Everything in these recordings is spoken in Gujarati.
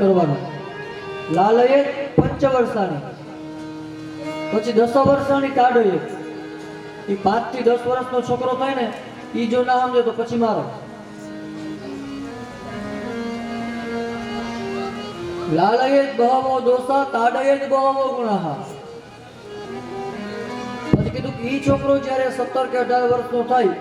કરવાનો. લાલયે 5 વર્ષાની, પછી 10 વર્ષાની તાડોએ. એ 5 થી 10 વર્ષનો છોકરો થાય ને, એ જો ના સમજે તો પછી મારો. લાલયે બહવો દોષા તાડયે બહવો ગુનાહ. પછી કીધું કે ઈ છોકરો જ્યારે 17 કે 18 વર્ષનો થાય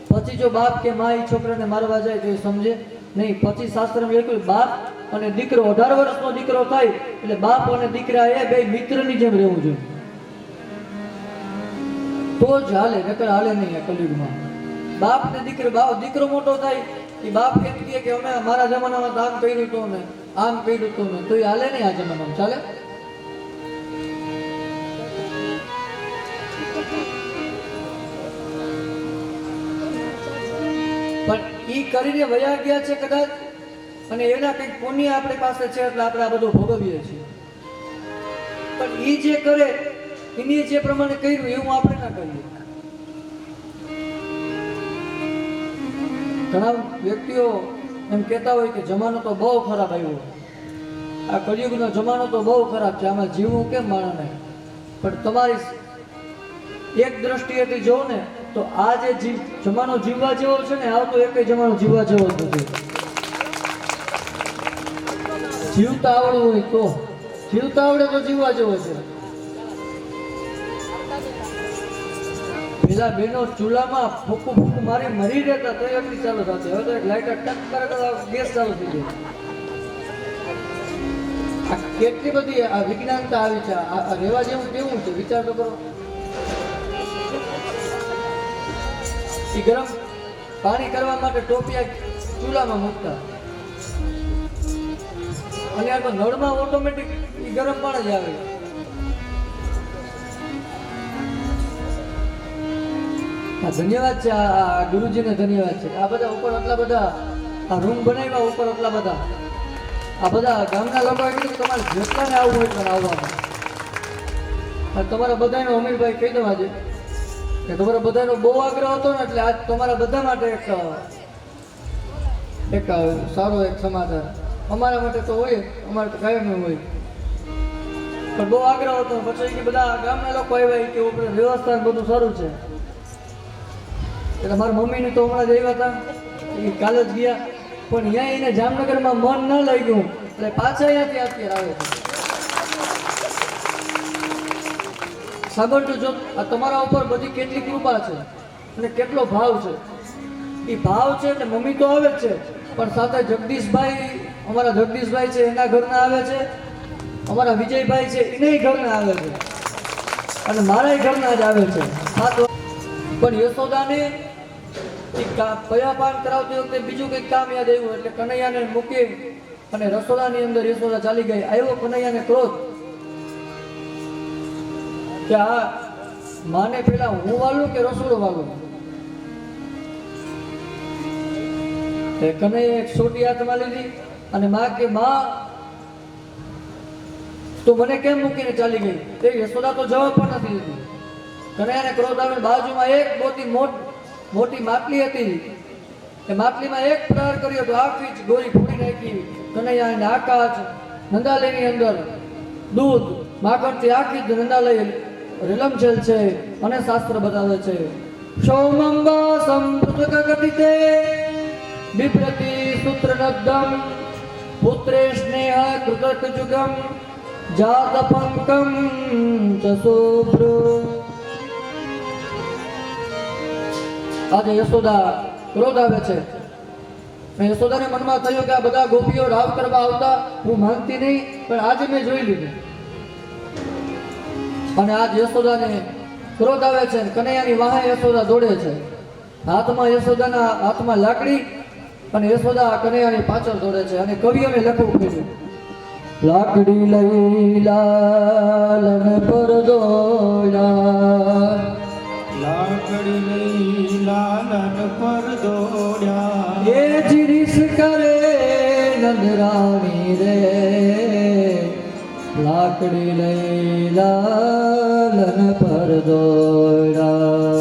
પછી જો બાપ કે મા ઈ છોકરાને મારવા જાય તો એ સમજે નહીં. પછી શાસ્ત્રમાં લખ્યું બાપ અને દીકરો 18 વર્ષનો દીકરો થાય એટલે બાપ અને દીકરા એ બે મિત્રની જેમ રહેવું જોઈએ, તો જ હાલે, નકર હાલે નહીં. આ કલયુગમાં બાપ ને દીકરો મોટો થાય એ બાપ એમ કહે કે અમે મારા જમાનામાં આમ કર્યું હતું ને આમ કર્યું હતું ને, તો એ હાલે નહીં. આ જમાનામાં ચાલે. પણ ઈ કરીને વયા ગયા છે કદાચ, અને એના કંઈક પુણ્ય આપણી પાસે છે એટલે આપણે આ બધું ભોગવીએ છીએ. પણ ઈ જે કરે એની જે પ્રમાણે કર્યું એવું આપણે ના કરીએ. ઘણા વ્યક્તિઓ એમ કહેતા હોય કે જમાનો તો બહુ ખરાબ આવ્યો, આ કળિયુગનો જમાનો તો બહુ ખરાબ છે, આમાં જીવવું કેમ માણસને. પણ તમારી એક દ્રષ્ટિએથી જોવો ને તો આ જે જમાનો જીવવા જેવો છે ને, આવતો એકેય જમાનો જીવવા જેવો જ નથી. જીવતા આવડવું હોય તો, જીવતા આવડે તો જીવવા જેવો છે. પેલા બેનો ચૂલામાં ફૂકું ફૂકું મારી મરી રહેતા તો એટલી ચાલુ થતી. હવે તો એક લાઇટર ટક કરે ગેસ ચાલુ થઈ જાય. આ કેટલી બધી આ વિજ્ઞાનતા આવી છે. આ રહેવા જેવું કેવું છે વિચાર તો કરો. એ ગરમ પાણી કરવા માટે ટોપિયા ચૂલામાં મૂકતા, અને આ તો નળમાં ઓટોમેટિક ગરમ પાણી જ આવે. ધન્યવાદ છે આ ગુરુજીને, ધન્યવાદ છે. આ બધા ઉપર આટલા બધા આ રૂમ બનાવ્યા, ઉપર આટલા બધા આ બધા ગામના લોકો કીધું તમારે જેટલાને આવવું હોય પણ આવવાનું. તમારા બધાનો અમીરભાઈ કહી દઉં આજે કે તમારા બધાનો બહુ આગ્રહ હતો ને, એટલે આજ તમારા બધા માટે એક સારો એક સમાચાર. અમારા માટે તો હોય, અમારે તો કાયમ હોય, પણ બહુ આગ્રહ હતો. પછી કે બધા ગામના લોકો આવ્યા કે ઉપર વ્યવસ્થા બધું સારું છે. એટલે મારા મમ્મીને તો હમણાં જ આવ્યા હતા, એ કાલે જ ગયા, પણ અહીંયા એને જામનગરમાં મન ન લાગ્યું એટલે પાછા અહીંયાથી અત્યારે આવે છે. સાંભળજો, જો આ તમારા ઉપર બધી કેટલી કૃપા છે અને કેટલો ભાવ છે. એ ભાવ છે એટલે મમ્મી તો આવે જ છે, પણ સાથે જગદીશભાઈ, અમારા જગદીશભાઈ છે એના ઘરના આવે છે, અમારા વિજયભાઈ છે એના ઘરના આવે છે, અને મારા ઘરના જ આવે છે. પણ યશોદાને પયાપાન કરાવતી વખતે બીજું કંઈક કામ યાદ આવ્યું, એટલે કનૈયાને મૂકી અને રસોડાની અંદર યશોદા ચાલી ગઈ. આવ્યો કનૈયાને ક્રોધ કે આ માને પેલા હું વાલું કે રસોડો વાલું. કનૈયા એક છોટી હાથમાં લીધી અને માં કે માં તો મને કેમ મૂકીને ચાલી ગઈ. એ યશોદા તો જવાબ પણ નથી દીધી. કનૈયાને ક્રોધ આવે. બાજુમાં એક મોટી માટલી હતી, એ માટલીમાં એક પ્રહાર કર્યો તો આખી જ ગોરી ફોડી નાખી. કનૈયાને આકાશ નંદાલયની અંદર દૂધ માખણથી આખી જ નંદાલય રેલમછેલ છે, અને શાસ્ત્ર બતાવે છે સૌમંબા સંપૃતકગતિતે બિપ્રતિ સૂત્રનદ્દમ પુત્રે સ્નેહ કૃતકજુગમ જાત પંકમ ચ શુભ્રો. આજે યશોદા ક્રોધ આવે છે. યશોદાને મનમાં થયું કે આ બધા ગોપીઓ રાવ કરવા આવતા, હું માનતી નહીં, પણ આજે મેં જોઈ લીધું. અને આજ યશોદાને ક્રોધ આવે છે. કનૈયાની વાહે યશોદા દોડે છે, હાથમાં યશોદાના હાથમાં લાકડી, અને યશોદા કનૈયાની પાછળ દોડે છે. અને કવિઓને લખવું પડ્યું, લાકડી લઈ લાલન પર દોડ્યા, લાકડી લઈ લાલન પર દોડ્યા. એ જીરીસ કરે નંદરાણી રે, લાકડી લઈ લાલન પર દોડ્યા,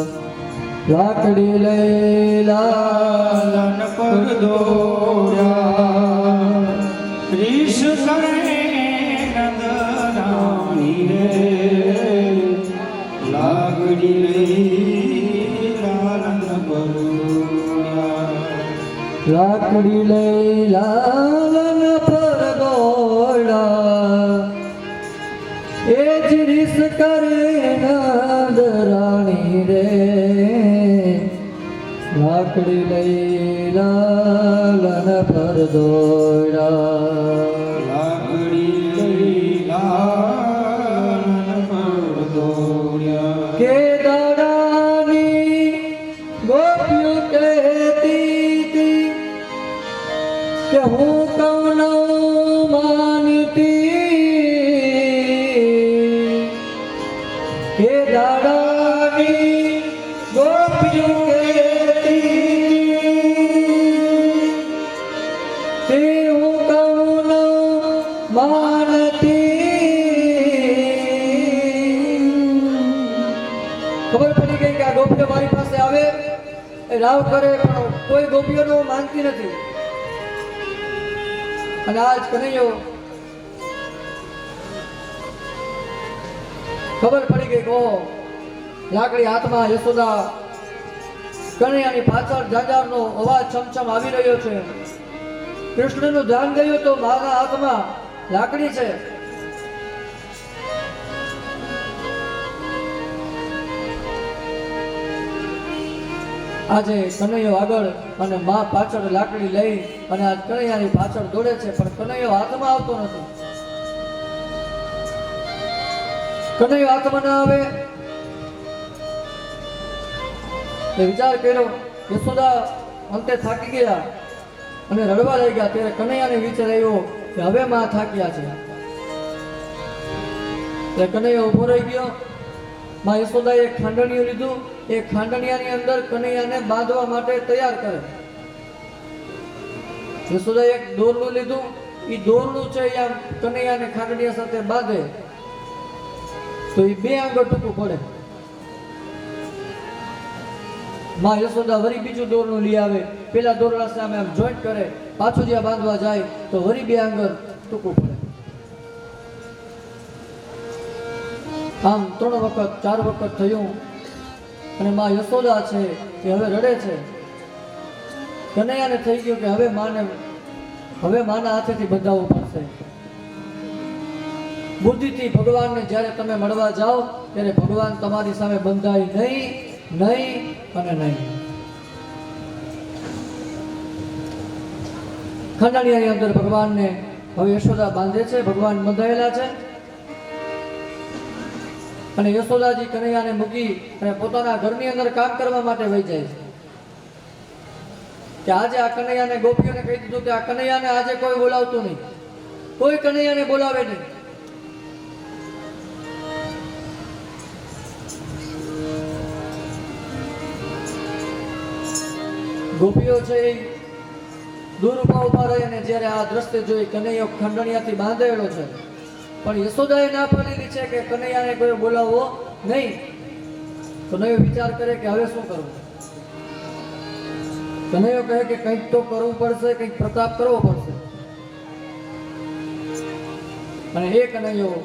લાકડી લઈ લાલન પર દોડ્યા. લાકડી લઈ લાલન પર દોડા એ જ રીસ કરે નંદરાણી રે લાકડી લઈ લાલન પર દોડા લાકડી લઈ લાલન પર દોડ્યા કે દાડાની ગોપીઓ કહેતી હતી કે હું કૌન માનતી કે દાડાની ગોપીઓ કહેતી તે હું કૌન માનતી ખબર પડી ગઈ કે આ ગોપીઓ મારી પાસે આવે એ રાવ કરે પણ કોઈ ગોપીઓનો માનતી નથી અને આજ કનૈયો ખબર પડી ગઈ કે લાકડી હાથમાં યશોદા કનૈયાની પાછળ જાજારનો અવાજ છમછમ આવી રહ્યો છે કૃષ્ણનું ધ્યાન ગયું તો મારા હાથમાં લાકડી છે આજે કનૈયો આગળ અને માં પાછળ લાકડી લઈ અને આ કનૈયાની પાછળ દોડે છે પણ કનૈયો હાથમાં આવતો નથી કનૈયો હાથમાં ના આવે એ વિચાર કર્યો યશોદા અંતે થાકી ગયા અને રડવા લઈ ગયા ત્યારે કનૈયાને વિચાર આવ્યો કે હવે માં થાક્યા છે એટલે કનૈયો ઊભો રહી ગયો માં યશોદાએ એક ખાંડણીયું લીધું એ ખાંડણિયાની અંદર કનૈયાને બાંધવા માટે તૈયાર કરે યશોદાએ એક દોરડું લીધું એ દોરડું છે એ આમ કનૈયાને ખાંડણિયા સાથે બાંધે તો એ બે આંગળ ટૂંકું પડે માં યશોદા વળી બીજું દોરડું લઈ આવે પેલા દોરડા સામે આમ જોઈન્ટ કરે પાછું જ્યાં બાંધવા જાય તો વળી બે આંગળ ટૂંકું પડે આમ 3 વખત 4 વખત થયું અને માં યશોદા છે એ હવે રડે છે કનૈયાને થઈ ગયું કે હવે માના હાથેથી બંધાવવું પડશે બુદ્ધિથી ભગવાનને જ્યારે તમે મળવા જાઓ ત્યારે ભગવાન તમારી સામે બંધાય નહીં નહીં અને નહીં ખાંડણિયાની અંદર ભગવાનને હવે યશોદા બાંધે છે ભગવાન બંધાયેલા છે અને યશોદાજી કનૈયાને મૂકી અને પોતાના ઘરની અંદર કામ કરવા માટે વહી જાય છે કે આજે આ કનૈયાને ગોપીઓને કહી દીધું કે આ કનૈયાને આજે કોઈ બોલાવતું નહીં કોઈ કનૈયાને બોલાવે નહીં ગોપીઓ છે એ દૂર ઉભા રહી અને જ્યારે આ દ્રશ્ય જોઈ કનૈયો ખંડણિયાથી બાંધેલો છે પણ યશોદાએ ના પાડેલી છે કે કનૈયાને કોઈ બોલાવવો નહીં કનૈયો વિચાર કરે કે હવે શું કરવું કનૈયો કહે કે કંઈક તો કરવું પડશે કંઈક પ્રતાપ કરવો પડશે અને એ કનૈયો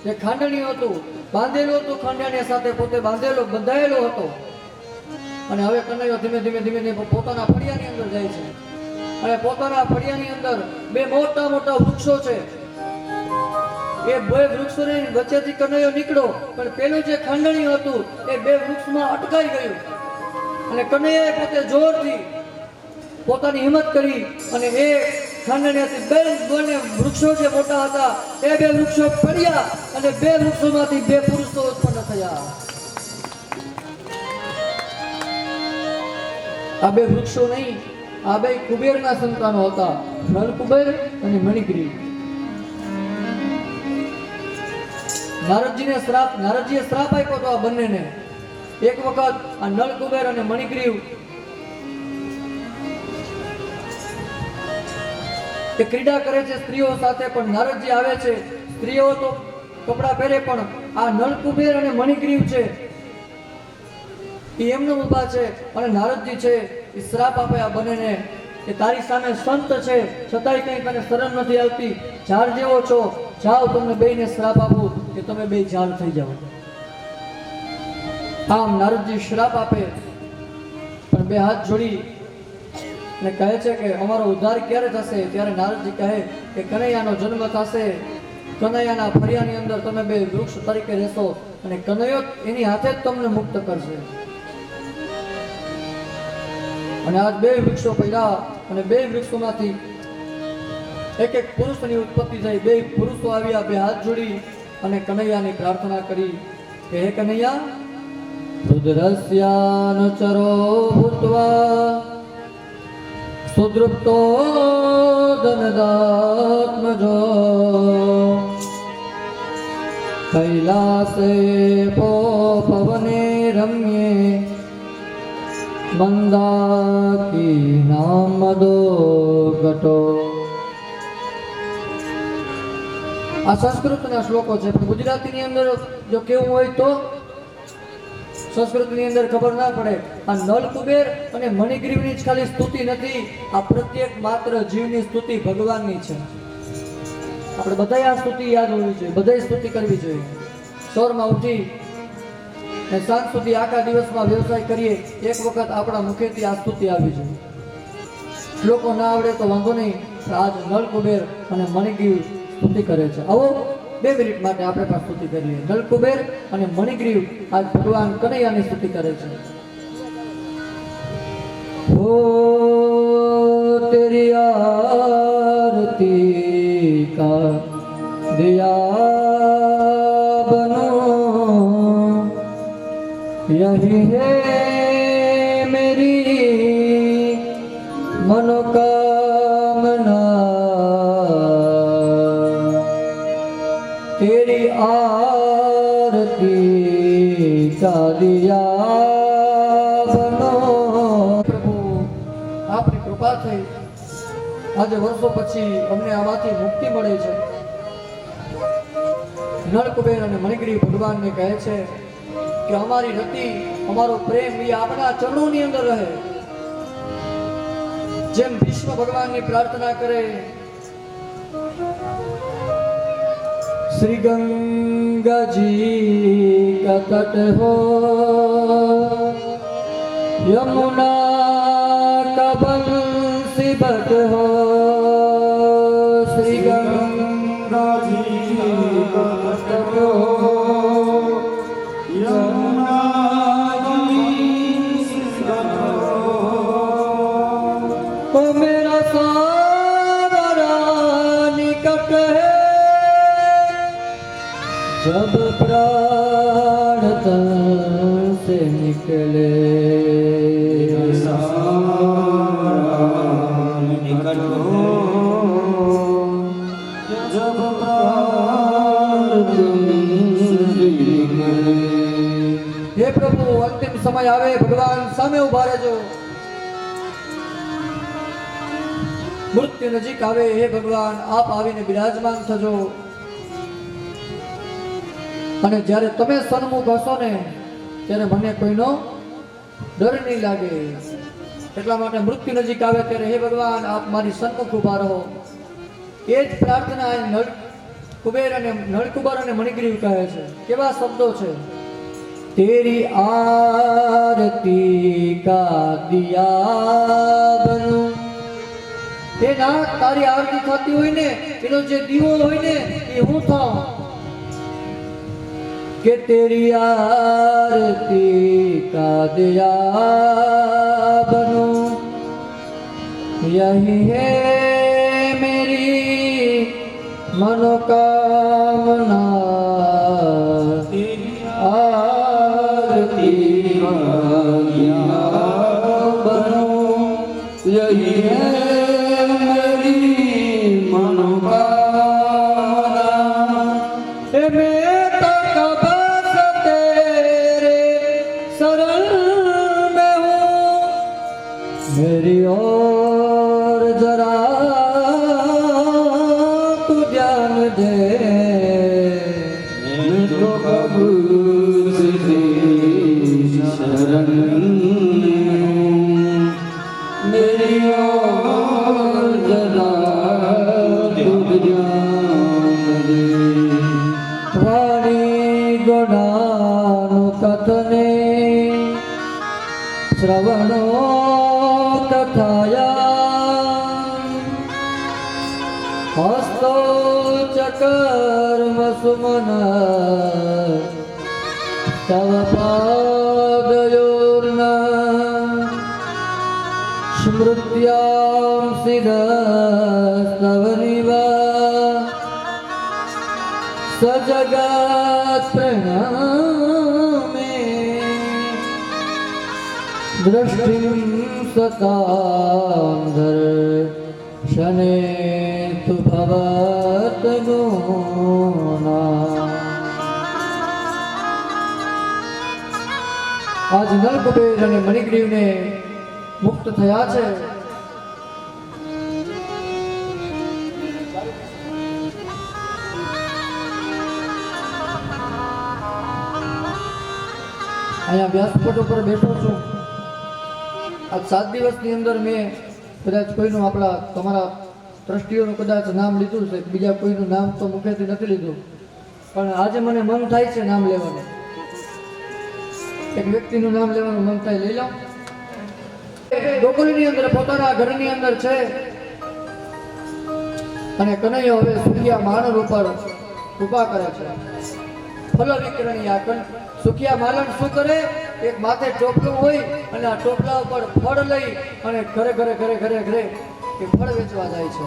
જે ખાંડણીયો હતું બાંધેલો હતો ખાંડણીયા સાથે પોતે બંધાયેલો હતો અને હવે કનૈયો ધીમે ધીમે પોતાના ફળિયાની અંદર જાય છે અને પોતાના ફળિયાની અંદર બે મોટા મોટા વૃક્ષો છે એ બે વૃક્ષોની વચ્ચેથી કનૈયો નીકળ્યો પણ પેલું જે ખાંડણીયું હતું એ બે વૃક્ષમાં અટકાઈ ગયું અને કનૈયાએ પોતે જોરથી પોતાની હિંમત કરી અને એ ખાંડણીયાથી બંને વૃક્ષો જે મોટા હતા એ બે વૃક્ષો પડ્યા અને બે વૃક્ષોમાંથી બે પુરુષો ઉત્પન્ન થયા આ બે વૃક્ષો નહીં આ બે કુબેરના સંતાનો હતા નળકુબેર અને મણિગ્રીવ નારદજીએ શ્રાપ આપ્યો હતો આ બંનેને એક વખત આ નળકુબેર અને મણિગ્રીવ એ ક્રીડા કરે છે સ્ત્રીઓ સાથે પણ નારદજી આવે છે સ્ત્રીઓ તો કપડા પહેરે પણ આ નળકુબેર અને મણિગ્રીવ છે એ એમને ઊભા છે અને નારદજી છે એ શ્રાપ આપે આ બંનેને કે તારી સામે સંત છે છતાંય કંઈ તને શરમ નથી આવતી ઝાડ જેવો છો જાઓ તમને બેયને શ્રાપ આપું કે તમે બે ઝાડ થઈ જાઓ આમ નારદજી શ્રાપ આપે પણ બે હાથ જોડી અને કહે છે કે અમારો ઉદ્ધાર ક્યારે થશે? ત્યારે નારદજી કહે કે કનૈયાનો જન્મ થશે, કનૈયાના ફરિયાની અંદર તમે બે વૃક્ષ તરીકે રહેશો અને કનૈયો એની હાથે જ તમને મુક્ત કરશે. અને આજ બે વૃક્ષો પડ્યા અને બે વૃક્ષોમાંથી એક એક પુરુષની ઉત્પત્તિ થઈ. બે પુરુષો આવ્યા, બે હાથ જોડી અને કનૈયાની પ્રાર્થના કરી કે હે કનૈયા, રુદ્રસ્યાનુચરો ભૂત્વા સુદૃપ્તો ધનદાત્મજો કૈલાસે પવને રમ્યે મંદાકી નામદો ઘટો. આ સંસ્કૃતના શ્લોકો છે, પણ ગુજરાતીની અંદર જો કેવું હોય તો સંસ્કૃતની અંદર ખબર ના પડે. આ નળ કુબેર અને મણિગ્રીવની જ ખાલી સ્તુતિ નથી, આ પ્રત્યેક માત્ર જીવની સ્તુતિ ભગવાનની છે. આપણે બધાએ આ સ્તુતિ યાદ હોવી જોઈએ, બધાએ સ્તુતિ કરવી જોઈએ. સવારમાં ઉઠી અને સાંજ સુધી આખા દિવસમાં વ્યવસાય કરીએ, એક વખત આપણા મુખેથી આ સ્તુતિ આવી જોઈએ. શ્લોકો ના આવડે તો વાંધો નહીં, આજ નળ કુબેર અને મણિગ્રીવ સ્તુતિ કરે છે. આવો 2 મિનિટ માટે આપણે પણ સ્તુતિ કરીએ. નળ કુબેર અને મણિગ્રીવ આજ ભગવાન કનૈયાની સ્તુતિ કરે છે. ઓ તેરી આરતી કા દિયા બનો, यही है मेरी मनोकामना, तेरी आरती का दिया बनो. પ્રભુ આપની કૃપા થઈ, આજે વર્ષો પછી અમને આમાંથી મુક્તિ મળે છે. નળ કુબેર અને મણિગ્રીવ ભગવાનને કહે છે કે અમારી રતિ, અમારો પ્રેમ એ આપણા ચરણોની અંદર રહે. જેમ વિષ્ણુ ભગવાનની પ્રાર્થના કરે, શ્રી ગંગાજી કા તટ હો, યમુના કા બંસી બટ હો, શ્રી ગંગાજી કા તટ હો, मेरा सावरा निकट है, जब प्राण तन से निकले, सावरा निकट हो, जब प्राण तन से निकले. हे प्रभु, अंतिम समय आवे, भगवान सामे उभा રહેજો. મૃત્યુ નજીક આવે, હે ભગવાન આપ આવીને બિરાજમાન થજો. અને જ્યારે તમે સન્મુખ હશો ને, ત્યારે મને કોઈનો ડર નહીં લાગે. એટલા માટે મૃત્યુ નજીક આવે ત્યારે હે ભગવાન આપ મારી સન્મુખ ઉભા રહો. એ જ પ્રાર્થના નળ કુબેર અને મણિગ્રીવ કહે છે. કેવા શબ્દો છે? તેરી આરતી કા દિયા બનું. એ ના તારી આરતી થતી હોય ને, એનો જે દીવો હોય ને એ હું થાઉં. કે તેરી આરતી કા દિયા બનું, यही है मेरी मनोकामना, आरती बनो, यही है मेरी मनोकामना. मैं तक बस तेरे शरण में हूँ, मेरी और जरा तू ध्यान दे. मैं तो कब से तेरी शरण में हूँ, मेरी और जरा तू ध्यान दे. વાણી ગુણાનું કથને શ્રવણો તથાયા હસ્તો ચકર્મ સુમન તવ પાદયોર્ન સ્મૃત્યામ સિદ્ધસ્તવ નિવા સજગત પ્રણામે દ્રષ્ટિમ સતાંધર શને તુ ભવત ગુણા. આજ નલકુબેર અને મણિગ્રીવને મુક્ત થયા છે. અહીંયા વ્યાસપીઠ ઉપર બેઠો છું. આ 7 દિવસની અંદર મેં કદાચ કોઈનું તમારા ટ્રસ્ટીઓનું કદાચ નામ લીધું છે, બીજા કોઈનું નામ તો મુખેથી નથી લીધું, પણ આજે મને મન થાય છે નામ લેવાનું. એક વ્યક્તિનું નામ લેવાનું મન થાય, લઈ લો. ગોકુલની અંદર પોતાના ઘરની અંદર છે અને કનૈયો હવે સુખિયા માલણ ઉપર કૃપા કરે છે. ફલ વિકરણી આ સુખિયા માલણ શું કરે? એક માથે ટોપલું હોય અને આ ટોપલા ઉપર ફળ લઈ અને ઘરે ઘરે ઘરે ઘરે ઘરે એ ફળ વેચવા જાય છે.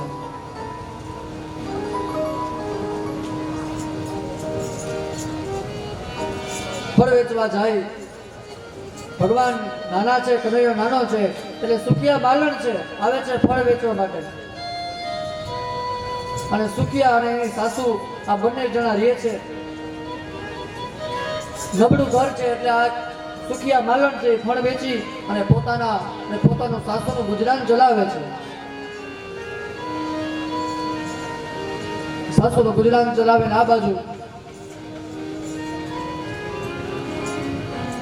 ફળ વેચવા જાય. ભગવાન નાના છે, કનૈયો નાનો છે, એટલે સુખિયા બાલણ છે, આવે છે ફળ વેચવા માટે. અને સુખિયા અને એની સાસુ આ બંને જણા રહે છે. નબળું ઘર છે એટલે આ સુખિયા માલણ છે ફળ વેચી અને પોતાનું સાસુનું ગુજરાન ચલાવે છે. સાસુનું ગુજરાન ચલાવે ને આ બાજુ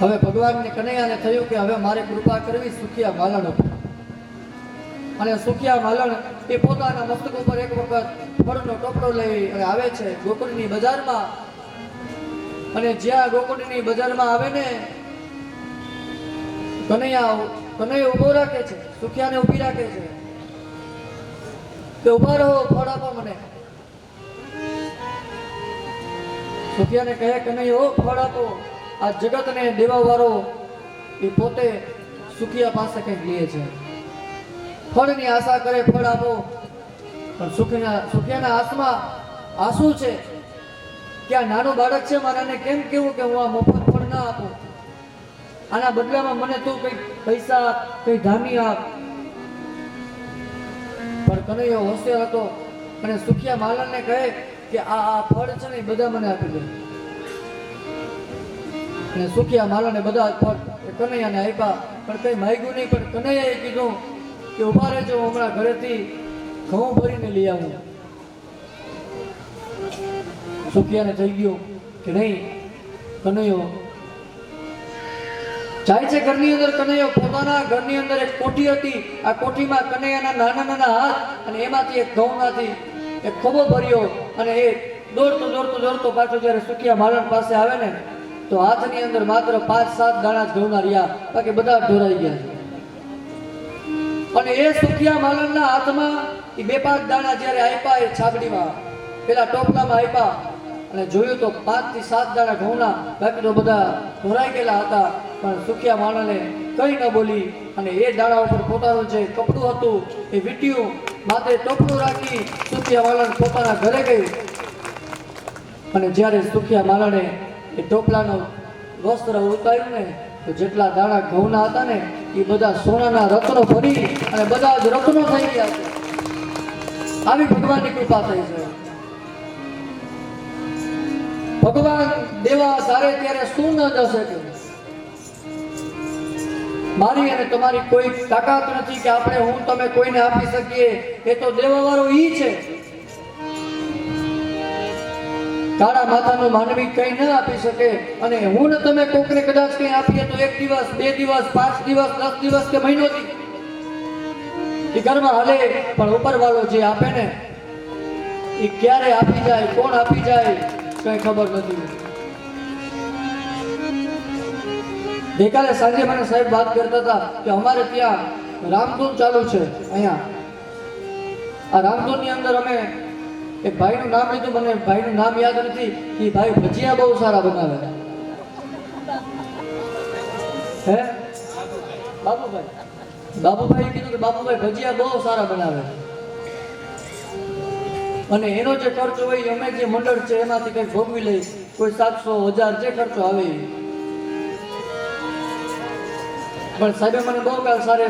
હવે ભગવાનને કનૈયાને થયું કે હવે મારે કૃપા કરવી સુખિયા માલણ ઉપર. અને સુખિયા માલણ એ પોતાના મસ્તક ઉપર એક વખત ફળનો ટોપલો લઈ અને આવે છે ગોકુળની બજારમાં. અને જ્યાં ગોકુળની બજારમાં આવે ને કનૈયો ઉભો રાખે છે, સુખિયાને ઊભી રાખે છે કે ઉભા રહો, ફળ આપો મને. સુખિયાને કહે કનૈયો ફળ આપો. આ જગતને દેવાવાળો એ પોતે સુખિયા પાસે કંઈક લે છે, ફળની આશા કરે, ફળ આપો. પણ સુખિયાના આંખમાં આંસુ છે કે આ નાનું બાળક છે, મારાને કેમ કેવું કે હું આ મફત ફળ ના આપું, આના બદલામાં મને તું કંઈક પૈસા આપ, કંઈ ધામી આપ. પણ કનૈયો હોશિયાર હતો અને સુખિયા માલણને કહે કે આ ફળ છે ને બધા મને આપી દે. અને સુખિયા માલણે બધા ફળ કનૈયાને આપ્યા, પણ કંઈ માંગ્યું નહીં. પણ કનૈયાએ કીધું કે ઉભા રહેજો, હું હમણાં ઘરેથી ઘઉં ભરીને લઈ આવું. સુખિયાને થઈ ગયું કે નહીં, કનૈયો જાય છે ઘરની અંદર. કનૈયો પોતાના ઘરની અંદર એક કોઠી હતી, આ કોઠીમાં કનૈયાના નાના નાના હાથ અને એમાંથી એક ઘઉંમાંથી એક ખોબો ભર્યો. અને એ દોડતો પાછો જ્યારે સુખિયા માલણ પાસે આવે ને તો હાથની અંદર માત્ર 5-7 દાણા જ ઘઉંના રહ્યા, બાકી બધા ઢોરાઈ ગયા છે. અને એ સુખિયા માલણના હાથમાં એ 2-5 દાણા જ્યારે આપ્યા એ છાબડીમાં પેલા ટોપલામાં આપ્યા અને જોયું તો 5-7 દાણા ઘઉંના, બાકી તો બધા ઢોરાઈ ગયેલા હતા. પણ સુખિયા માલણે કંઈ ન બોલી અને એ દાણા ઉપર પોતાનું જે કપડું હતું એ વીટ્યું, માથે ટોપલું રાખી સુખિયા માલણ પોતાના ઘરે ગઈ. અને જ્યારે સુખિયા માલણે એ ટોપલાનું વસ્ત્ર ઉતાર્યું ને તો જેટલા દાણા ઘઉંના હતા ને એ બધા સોનાના રત્નો ભરી અને બધા જ રત્નો થઈ ગયા છે. આવી ભગવાનની કૃપા થઈ છે. ભગવાન દેવા સારે ત્યારે શું ન જશે કે મારી અને તમારી કોઈ તાકાત નથી કે આપણે હું તમે કોઈને આપી શકીએ. એ તો દેવાવાળો ઈ છે. કાળા માથાનો માનવી કંઈ ન આપી શકે. અને હું ને તમે કોકને કદાચ કંઈ આપીએ તો 1 દિવસ 2 દિવસ 5 દિવસ 10 દિવસ કે મહિનોથી એ ઘરમાં હાલે. પણ ઉપરવાળો જે આપે ને એ ક્યારે આપી જાય, કોણ આપી જાય કઈ ખબર નથી. ગઈકાલે સાંજે મને સાહેબ વાત કરતા હતા કે અમારે ત્યાં રામધૂન ચાલુ છે અહીંયા. આ રામધૂનની અંદર અમે એક ભાઈનું નામ લીધું, મને ભાઈનું નામ યાદ નથી. એ ભાઈ ભજીયા બહુ સારા બનાવે. હે બાબુભાઈ કીધું કે બાબુભાઈ ભજીયા બહુ સારા બનાવે. અને એનો જે ખર્ચો હોય એ અમે જે મંડળ છે એમાંથી કંઈક ભોગવી લઈ, કોઈ 700 1000 જે ખર્ચો આવે એ. પણ સાહેબે મને બહુ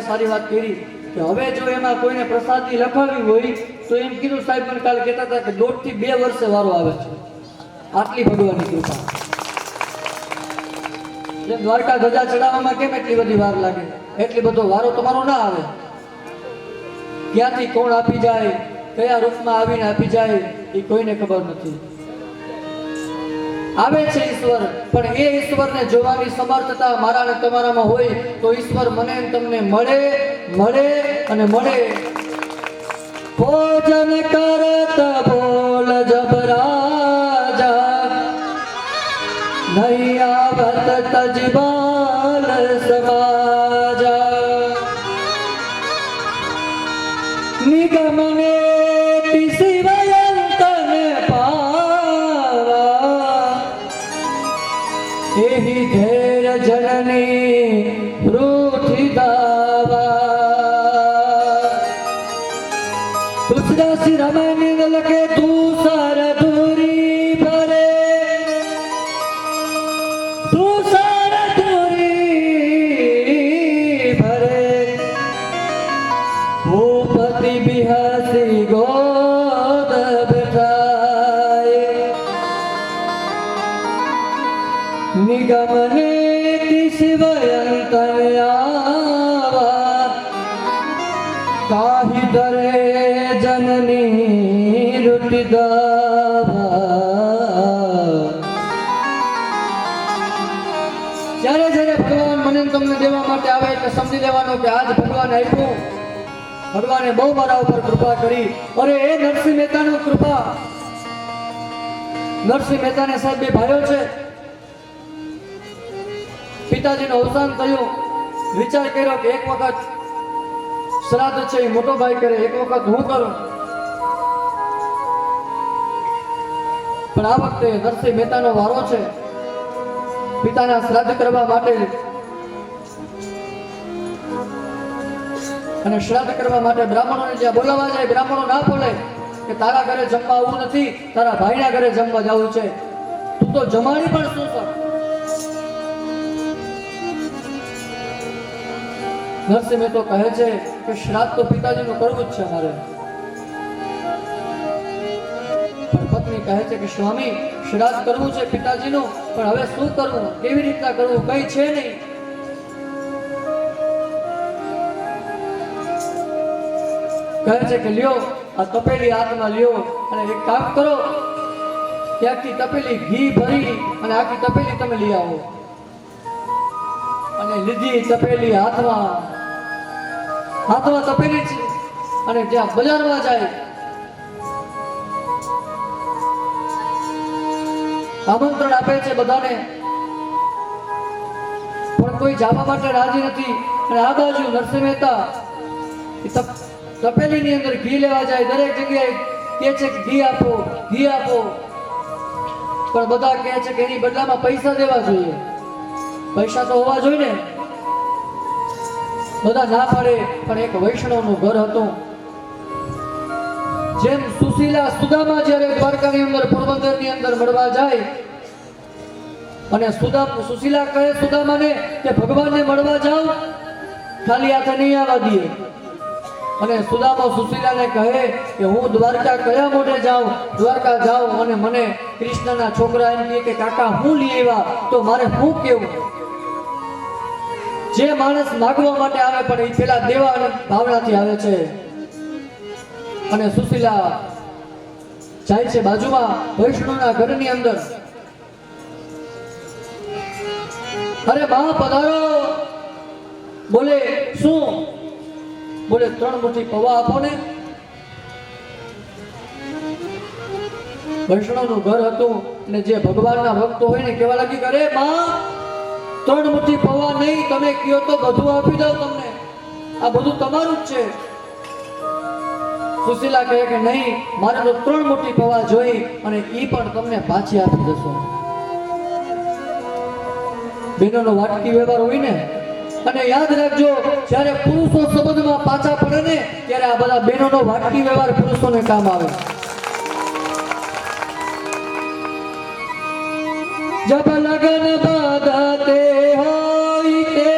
સારી વાત કરી કે હવે જો એમાં કોઈને પ્રસાદી લખાવી હોય તો એમ કીધું. સાહેબ મને કાલે કહેતા હતા કે 1.5 થી 2 વર્ષે વારો આવે છે. આટલી ભગવાનની કૃપા. જેમ દ્વારકા ધજા ચડાવવામાં કેમ એટલી બધી વાર લાગે, એટલી બધો વારો તમારો ના આવે. ક્યાંથી કોણ આપી જાય, કયા રૂપમાં આવીને આપી જાય એ કોઈને ખબર નથી. આવે છે ઈશ્વર, પણ એ ઈશ્વરને જોવાની સમર્થતા મારા ને તમારામાં હોય તો ઈશ્વર મને ને તમને મળે અને મળે. ભોજન કરત બોલ જબરાજા, નહીં આવત તજબાલ સમાજા. નિગમને એહી ધેર જનની રૂઠી દાવા. તુલસીદાસ રામાયણ લખે તુષાર ધૂરી ભરે, તુષાર ધૂરી ભરે. ભૂપતિ બિહાસી ગોદ બેઠાય, નિગમને શિવયંતયાવા. કાહી દરે જનની રૂટી દાવા. જ્યારે ભગવાન મને તમને દેવા માટે આવે એટલે સમજી લેવાનું કે આજ ભગવાન આપ્યું. ભગવાને બહુ મારા ઉપર કૃપા કરી. અરે એ નરસિંહ મહેતાની કૃપા. નરસિંહ મહેતાને સાહેબ 2 ભાઈઓ છે. પિતાજીનું અવસાન થયું. વિચાર કર્યો કે એક વખત શ્રાદ્ધ છે એ મોટો ભાઈ કરે, એક વખત હું કરું. પણ આ વખતે નરસિંહ મહેતાનો વારો છે પિતાના શ્રાદ્ધ કરવા માટે. અને શ્રાદ્ધ કરવા માટે બ્રાહ્મણોને જ્યાં બોલાવવા જાય, બ્રાહ્મણો ના બોલે કે તારા ઘરે જમવા આવવું નથી, તારા ભાઈના ઘરે જમવા જવું છે. તું તો જમાડી પણ શું કર. નરસિંહ મહેતો કહે છે કે શ્રાદ્ધ તો પિતાજીનું કરવું જ છે મારે. પણ પત્ની કહે છે કે સ્વામી શ્રાદ્ધ કરવું છે પિતાજીનું, પણ હવે શું કરવું, કેવી રીતના કરવું, કઈ છે નહીં. કહે છે કે લ્યો આ તપેલી હાથમાં લ્યો અને એક કામ કરો, ત્યાંથી તપેલી ઘી ભરી અને આખી તપેલી તમે લઈ આવો. અને લીધી તપેલી હાથમાં તપેલી છે. અને જ્યાં બજારમાં જાય આમંત્રણ આપે છે બધાને, પણ કોઈ જવા માટે રાજી નથી. અને આ બાજુ નરસિંહ મહેતા તપેલીની અંદર ઘી લેવા જાય. દરેક જગ્યાએ કહે છે કે ઘી આપો, ઘી આપો. પણ બધા કહે છે કે એની બદલામાં પૈસા દેવા જોઈએ. પૈસા તો હોવા જોઈએ ને. બધા ના પાડે. પણ એક વૈષ્ણવનું ઘર હતું. જેમ સુશીલા સુદામા જ્યારે દ્વારકાની અંદર પોરબંદરની અંદર મળવા જાય અને સુશીલા કહે સુદામાને કે ભગવાનને મળવા જાઓ, ખાલી હાથે નહીં આવવા દે. અને સુદામા સુશીલાને કહે કે હું દ્વારકા કયા મોઢે જાઉં, દ્વારકા જાઉં અને મને કૃષ્ણના છોકરા એમ કહે કે કાકા હું લઈ આવ્યા તો મારે શું કેવું. જે માણસ માગવા માટે આવે પણ એ પેલા દેવા અને ભાવનાથી આવે છે. અને સુશીલા જાય છે બાજુમાં વૈષ્ણવના ઘરની અંદર. અરે બા પધારો. બોલે શું? બોલે 3 મુઠ્ઠી પૌવા આપો ને. વૈષ્ણવનું ઘર હતું અને જે ભગવાનના ભક્તો હોય ને કેવા લાગી કરે બા 3 મુઠ્ઠી પૌવા નહીં, તમે કયો તો બધું આપી દઉં તમને. આ બધું તમારું જ છે. સુશીલા કહે કે નહીં, મારે તો 3 મોટી પવા જોઈ અને ઈ પણ તમને પાછી આપી દઉં. બહેનોનો વાટકી વ્યવહાર હોય ને, અને યાદ રાખજો જ્યારે પુરુષો સંબંધમાં પાછા પડે ને ત્યારે આ બધા બહેનોનો વાટકી વ્યવહાર પુરુષોને કામ આવે. જબ લગન બાંધતે હોય તે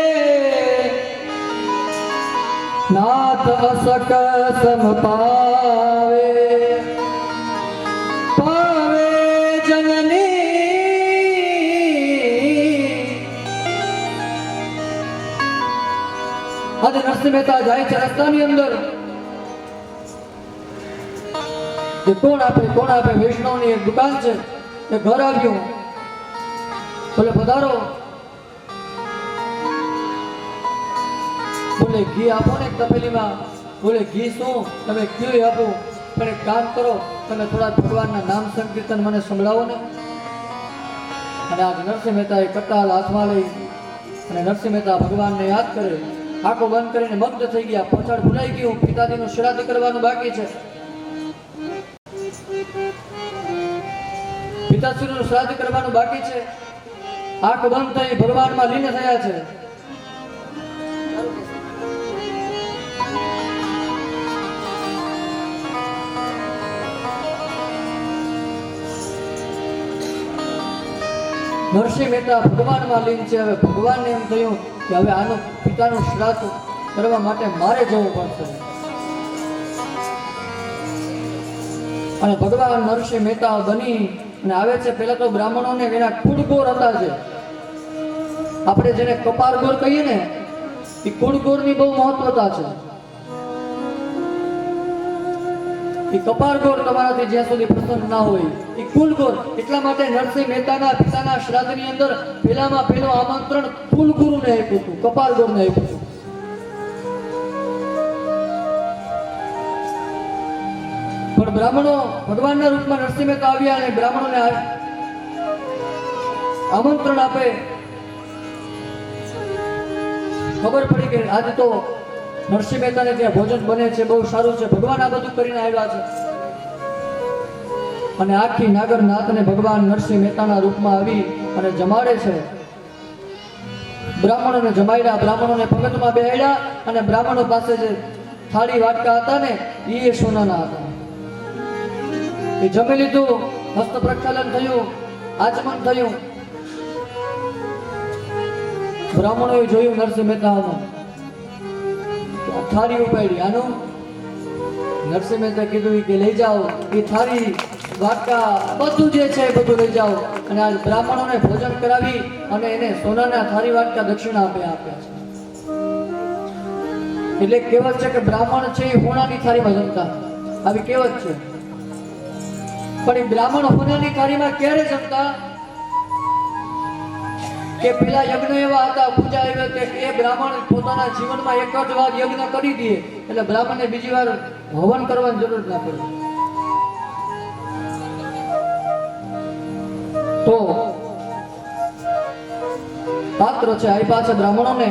નાથ અસક સમ પાવે, પાવે જનની. આજે નરસિંહ મહેતા જાય છે રસ્તાની અંદર, કે કોણ આપે વૈષ્ણવની એક દુકાન છે, એ ઘર આવ્યું. બોલે પધારો. બોલે ઘી આપો ને તપેલીમાં. બોલે ઘી શું, તમે ઘી આપો, પણ એક કામ કરો, તમે થોડા ભગવાનના નામ સંકીર્તન મને સંભળાવો ને. અને આજ નરસિંહ મહેતા એ કટાલ હાથમાં લઈ અને નરસિંહ મહેતા ભગવાનને યાદ કરે. આંખો બંધ કરીને મગ્ન થઈ ગયા. પછાડ ભૂલાઈ ગયું, પિતાજીનું શ્રાદ્ધ કરવાનું બાકી છે. પિતાશ્રીનું શ્રાદ્ધ કરવાનું બાકી છે. આંખ બંધ થઈ ભગવાનમાં લીન થયા છે. નરસિંહ મહેતા ભગવાનમાં લીન છે. હવે ભગવાનને એમ થયું કે હવે આનું પિતાનું શ્રાદ્ધ કરવા માટે મારે જવું પડશે. અને ભગવાન નરસિંહ મહેતા બની અને આવે છે. પહેલા તો બ્રાહ્મણોને એના કુળગોર હતા છે, આપણે જેને કપારગોર કહીએ ને, એ કુળગોરની બહુ મહત્વતા છે. એ કપારગોર તમારાથી જ્યાં સુધી પ્રસન્ન ના હોય, એ કુલગોર. એટલા માટે નરસિંહ મહેતાના પિતાના શ્રાદ્ધની અંદર પહેલામાં પહેલું આમંત્રણ કુલગુરુને આપ્યું હતું, કપારગોરને આપ્યું હતું. પણ બ્રાહ્મણો ભગવાનના રૂપમાં નરસિંહ મહેતા આવ્યા અને બ્રાહ્મણોને આમંત્રણ આપે. ખબર પડી કે આજે તો નરસિંહ મહેતાને ત્યાં ભોજન બને છે, બહુ સારું છે, ભગવાન આ બધું કરીને આવ્યા છે. અને આખી નાગરનાથને ભગવાન નરસિંહ મહેતાના રૂપમાં આવી અને જમાડે છે. બ્રાહ્મણોને જમાડ્યા, બ્રાહ્મણોને પગથમાં બેહાડ્યા અને બ્રાહ્મણો પાસે જે થાળી વાટકા હતા ને એ સોનાના હતા. એ જમી લીધું, હસ્ત પ્રક્ષાલન થયું, આચમન થયું. બ્રાહ્મણોએ જોયું નરસિંહ મહેતાનું, થાળી ઉપાડી. આનું નરસિંહ મહેતા કીધું કે લઈ જાઓ, એ થાળી વાટકા બધું જે છે એ બધું લઈ જાઓ. અને આજ બ્રાહ્મણોને ભોજન કરાવી અને એને સોનાના થાળી વાટકા દક્ષિણા આપ્યા છે. એટલે કહેવત છે કે બ્રાહ્મણ છે એ સોનાની થાળીમાં જમતા, આવી કહેવત છે. પણ એ બ્રાહ્મણ સોનાની થાળીમાં ક્યારે જમતા કે પેલા યજ્ઞ એવા હતા, પૂજા એવી હતી, એ બ્રાહ્મણ પોતાના જીવનમાં એક જ વાર યજ્ઞ કરી દે એટલે બ્રાહ્મણને બીજી વાર હવન કરવાની જરૂર ના પડે. તો પાત્ર છે આપ્યા છે બ્રાહ્મણોને.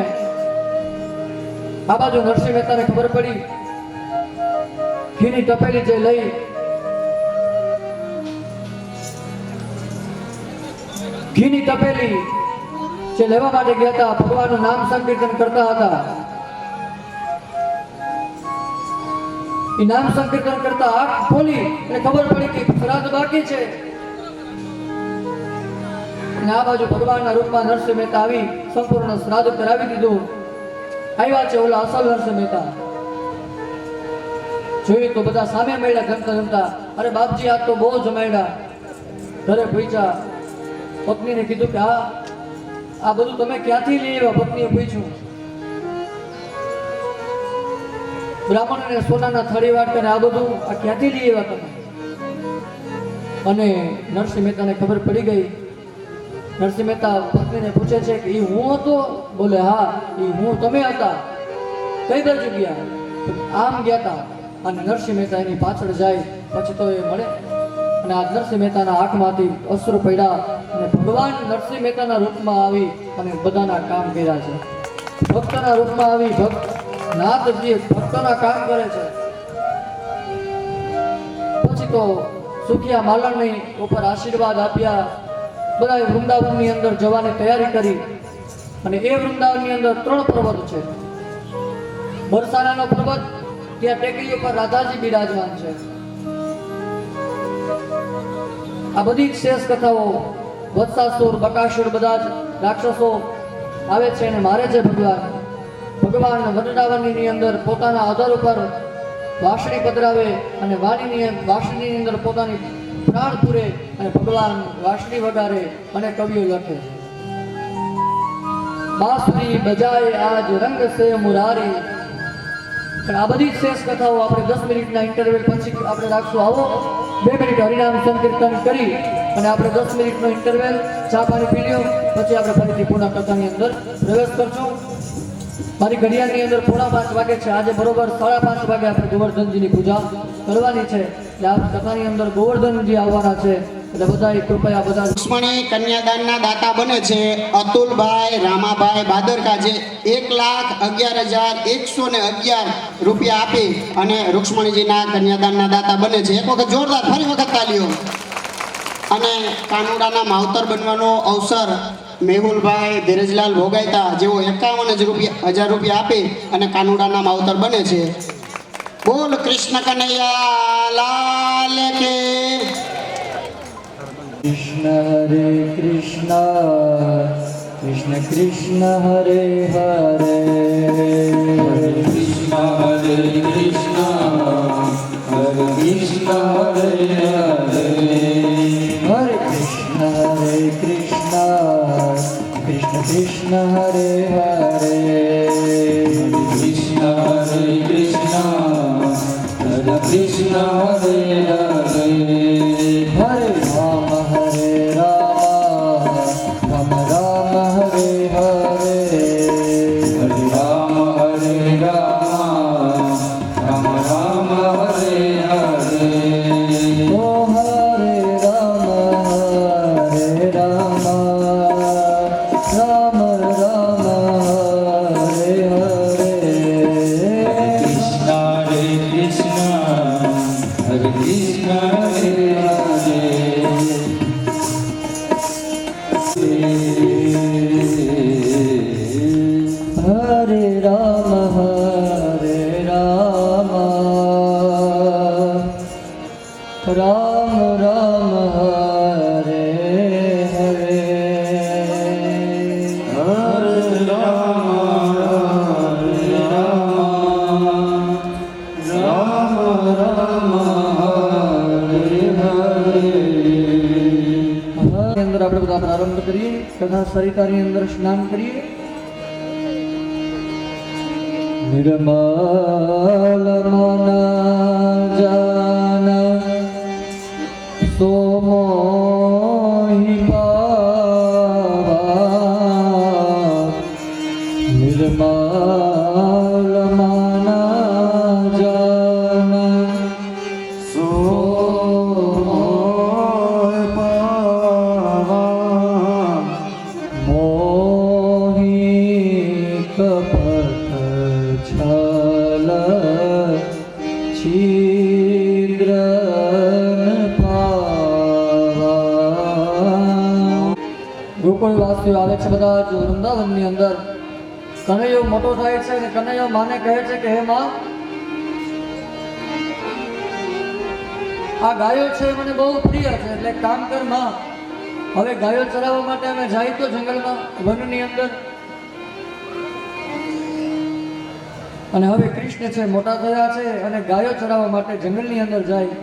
આ બાજુ નરસિંહ મહેતાને ખબર પડી, ઘીની તપેલી જે લઈ ઘીની તપેલી જે લેવા માટે ગયા હતા, ભગવાનનું નામ સંકીર્તન કરતા હતા. એ નામ સંકીર્તન કરતા આંખ ખોલી અને ખબર પડી કે શ્રાદ્ધ બાકી છે. અને આ બાજુ ભગવાનના રૂપમાં નરસિંહ મહેતા આવી સંપૂર્ણ શ્રાદ્ધ કરાવી દીધું. આવ્યા છે ઓલા અસલ નરસિંહ મહેતા. જોયું તો બધા સામે મળ્યા જમતા જમતા. અરે બાપજી આ તો બહુ જમાડ્યા. ઘરે પહોંચ્યા, પત્નીને કીધું કે આ બધું તમે ક્યાંથી લઈ આવ્યા? પત્નીએ પૂછ્યું. બ્રાહ્મણને સોનાના થાળી વાટકા આ બધું આ ક્યાંથી લઈ આવ્યા તમે? અને નરસિંહ મહેતાને ખબર પડી ગઈ. નરસિંહ મહેતા પત્નીને પૂછે છે કે એ હું હતો? બોલે હા, એ હું. તમે હતા? કઈ બાજુ ગયા? આમ ગયા હતા. અને નરસિંહ મહેતા એની પાછળ જાય, પછી તો એ મળે. અને આ નરસિંહ મહેતાના આંખમાંથી અશ્રુ પડ્યા અને ભગવાન નરસિંહ મહેતાના રૂપમાં આવી અને બધાના કામ કર્યા છે. ભક્તના રૂપમાં આવી નાથજી ભક્તોના કામ કરે છે. પછી તો સુખિયા માલણની ઉપર આશીર્વાદ આપ્યા. બધાએ વૃંદાવનની અંદર જવાની તૈયારી કરી. અને એ વૃંદાવનની અંદર 3 પર્વત છે. બરસાનાનો પર્વત, ત્યાં ટેકરી ઉપર રાધાજી બિરાજમાન છે. આ બધી જ શેષ કથાઓ, વત્સાસુર, બકાસુર, બધા જ રાક્ષસો આવે છે અને મારે છે ભગવાન. ભગવાન વૃંદાવનની અંદર પોતાના આધાર ઉપર વાંસળી પધરાવે અને વાંસળીની અંદર પોતાની પ્રાણ પૂરે અને ભગવાન વાંસળી વગાડે અને કવિઓ લખે. બાંસુરી બજાય આજ રંગ સે મુરારી. પણ આ બધી શેષ કથાઓ આપણે 10 મિનિટના ઇન્ટરવેલ પછી આપણે રાખશું. આવો 2 મિનિટ હરિનામ સંકીર્તન કરી અને આપણે 10 મિનિટનો ઇન્ટરવેલ, ચા પાણી પી લ્યો, પછી આપણે ફરીથી પૂર્ણ કથાની અંદર પ્રવેશ કરશું. મારી ઘડિયાળની અંદર 4:45 વાગે છે. આજે બરોબર 5:30 વાગે આપણે ગોવર્ધનજીની પૂજા કરવાની છે. એટલે આ કથાની અંદર ગોવર્ધનજી આવવાના છે. એટલે બધા કૃપયા બધા રૂક્ષ્મણી કન્યાદાનના દાતા બને છે અતુલભાઈ રામાભાઈ ભાદરકા, જે 1,11,111 રૂપિયા આપી અને રૂક્ષ્મણીજીના કન્યાદાનના દાતા બને છે. એક વખત જોરદાર ફરી વખત તાલીઓ. અને કાનુડાના માવતર બનવાનો અવસર મેહુલભાઈ ધીરજલાલ ભોગાયતા, જેઓ 51,000 રૂપિયા આપી અને કાનુડાના માવતર બને છે. બોલ કૃષ્ણ કનૈયા લાલ કે. કૃષ્ણ હરે કૃષ્ણ કૃષ્ણ કૃષ્ણ હરે હરે હરે કૃષ્ણ હરે કૃષ્ણ હરે કૃષ્ણ હરે હરે હરે કૃષ્ણ હરે કૃષ્ણ કૃષ્ણ કૃષ્ણ હરે હરે કૃષ્ણ હરે કૃષ્ણ હરે કૃષ્ણ હરે હરે હરે રામ હરે રામ રામ રામ હરે હરે હરે રામ હરે રામ રામ રામ હરે હરે ઓ હરે રામ રામ રામ હરે હરે કૃષ્ણ હરે કૃષ્ણ હરે કૃષ્ણ હરે હરે રામ રામ રામ હરે હરે હરે રામ રામ રામ હરે હરે અંદર આપણે બધા પ્રારંભ કરીએ. તથા સરિતાની અંદર સ્નાન કરીએ. નિર્મલ મન જાન સોમોહિ પાવા. નિર્મલ મન જાન સોમોહિ પાવા. મોહી કપટ છલ છિદ્ર ગોકુળવાસીઓ આવે છે બધા જ વૃંદાવનની અંદર. કનૈયો મોટો થાય છે અને કનૈયો માને કહે છે કે હે માં, આ ગાયો છે મને બહુ પ્રિય છે, એટલે કામ કર માં. હવે ગાયો ચરાવવા માટે અમે જાય તો જંગલમાં, વનની અંદર. અને હવે કૃષ્ણ છે મોટા થયા છે અને ગાયો ચરાવવા માટે જંગલની અંદર જાય.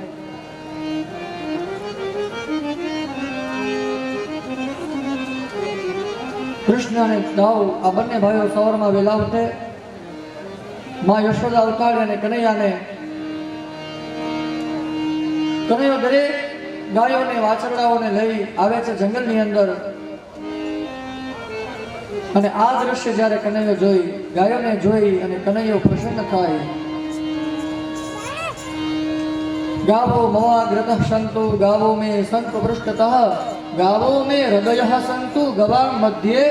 કૃષ્ણ અને દાઉ આ બંને ભાઈઓ સવારમાં વહેલા ઉઠે. માં યશોદા ઉતાળે અને કનૈયો દરેક ગાયોને વાછરડાઓને લઈ આવે છે જંગલની અંદર. અને આ દ્રશ્ય જ્યારે કનૈયો જોઈ, ગાયોને જોઈ અને કનૈયો પ્રસન્ન થાય. ગાવો મવાગ્રતઃ સંતુ ગાવો મે સંતુ પૃષ્ઠતઃ ગાવો મે હૃદયઃ સંતુ ગવામ મધ્યે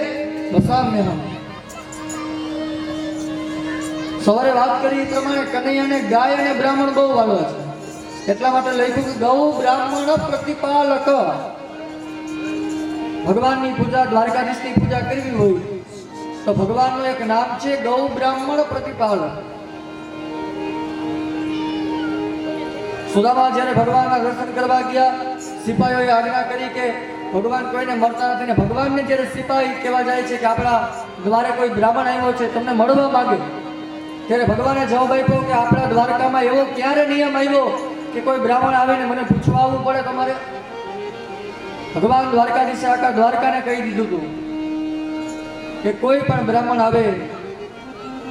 વસામ્યહમ. સવારે વાત કરી એ પ્રમાણે કનૈયાને ગાય અને બ્રાહ્મણ બહુ વાલો છે, એટલા માટે લખ્યું કે ગૌ બ્રાહ્મણ પ્રતિપાલક. ભગવાનની પૂજા, દ્વારકાધીશની પૂજા કરવી હોય તો ભગવાનનું એક નામ છે ગૌ બ્રાહ્મણ પ્રતિપાલક. સુદામા જ્યારે ભગવાનના દર્શન કરવા ગયા, સિપાહીઓએ આજ્ઞા કરી કે ભગવાન કોઈને મળતા નથી, ને ભગવાનને જ્યારે સિપાહી કહેવા જાય છે કે આપણા દ્વારે કોઈ બ્રાહ્મણ આવ્યો છે, તમને મળવા માંગે, ત્યારે ભગવાને જવાબ આપ્યો કે આપણા દ્વારકામાં એવો ક્યારે નિયમ આવ્યો કે કોઈ બ્રાહ્મણ આવે ને મને પૂછવા આવવું પડે તમારે? ભગવાન દ્વારકાધીશે આખા દ્વારકાને કહી દીધું હતું કે કોઈ પણ બ્રાહ્મણ આવે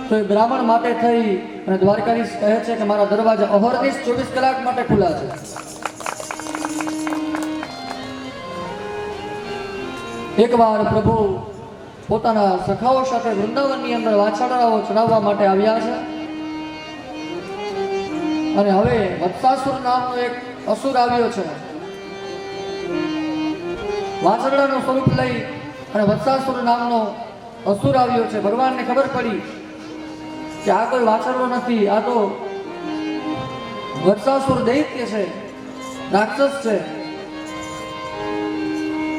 તો એ બ્રાહ્મણ માટે થઈ અને દ્વારકાધીશ કહે છે કે મારા દરવાજા અહર્નિશ 24 કલાક માટે ખુલ્લા છે. એકવાર પ્રભુ પોતાના સખાઓ સાથે વૃંદાવનની અંદર વાછરડાઓ ચડાવવા માટે આવ્યા છે, અને હવે વત્સાસુર નામનો એક અસુર આવ્યો છે. વાછરડાનું સ્વરૂપ લઈ અને વત્સાસુર નામનો અસુર આવ્યો છે. ભગવાનને ખબર પડી કે આ કોઈ વાછરડો નથી, આ તો વત્સાસુર દૈત્ય છે, રાક્ષસ છે,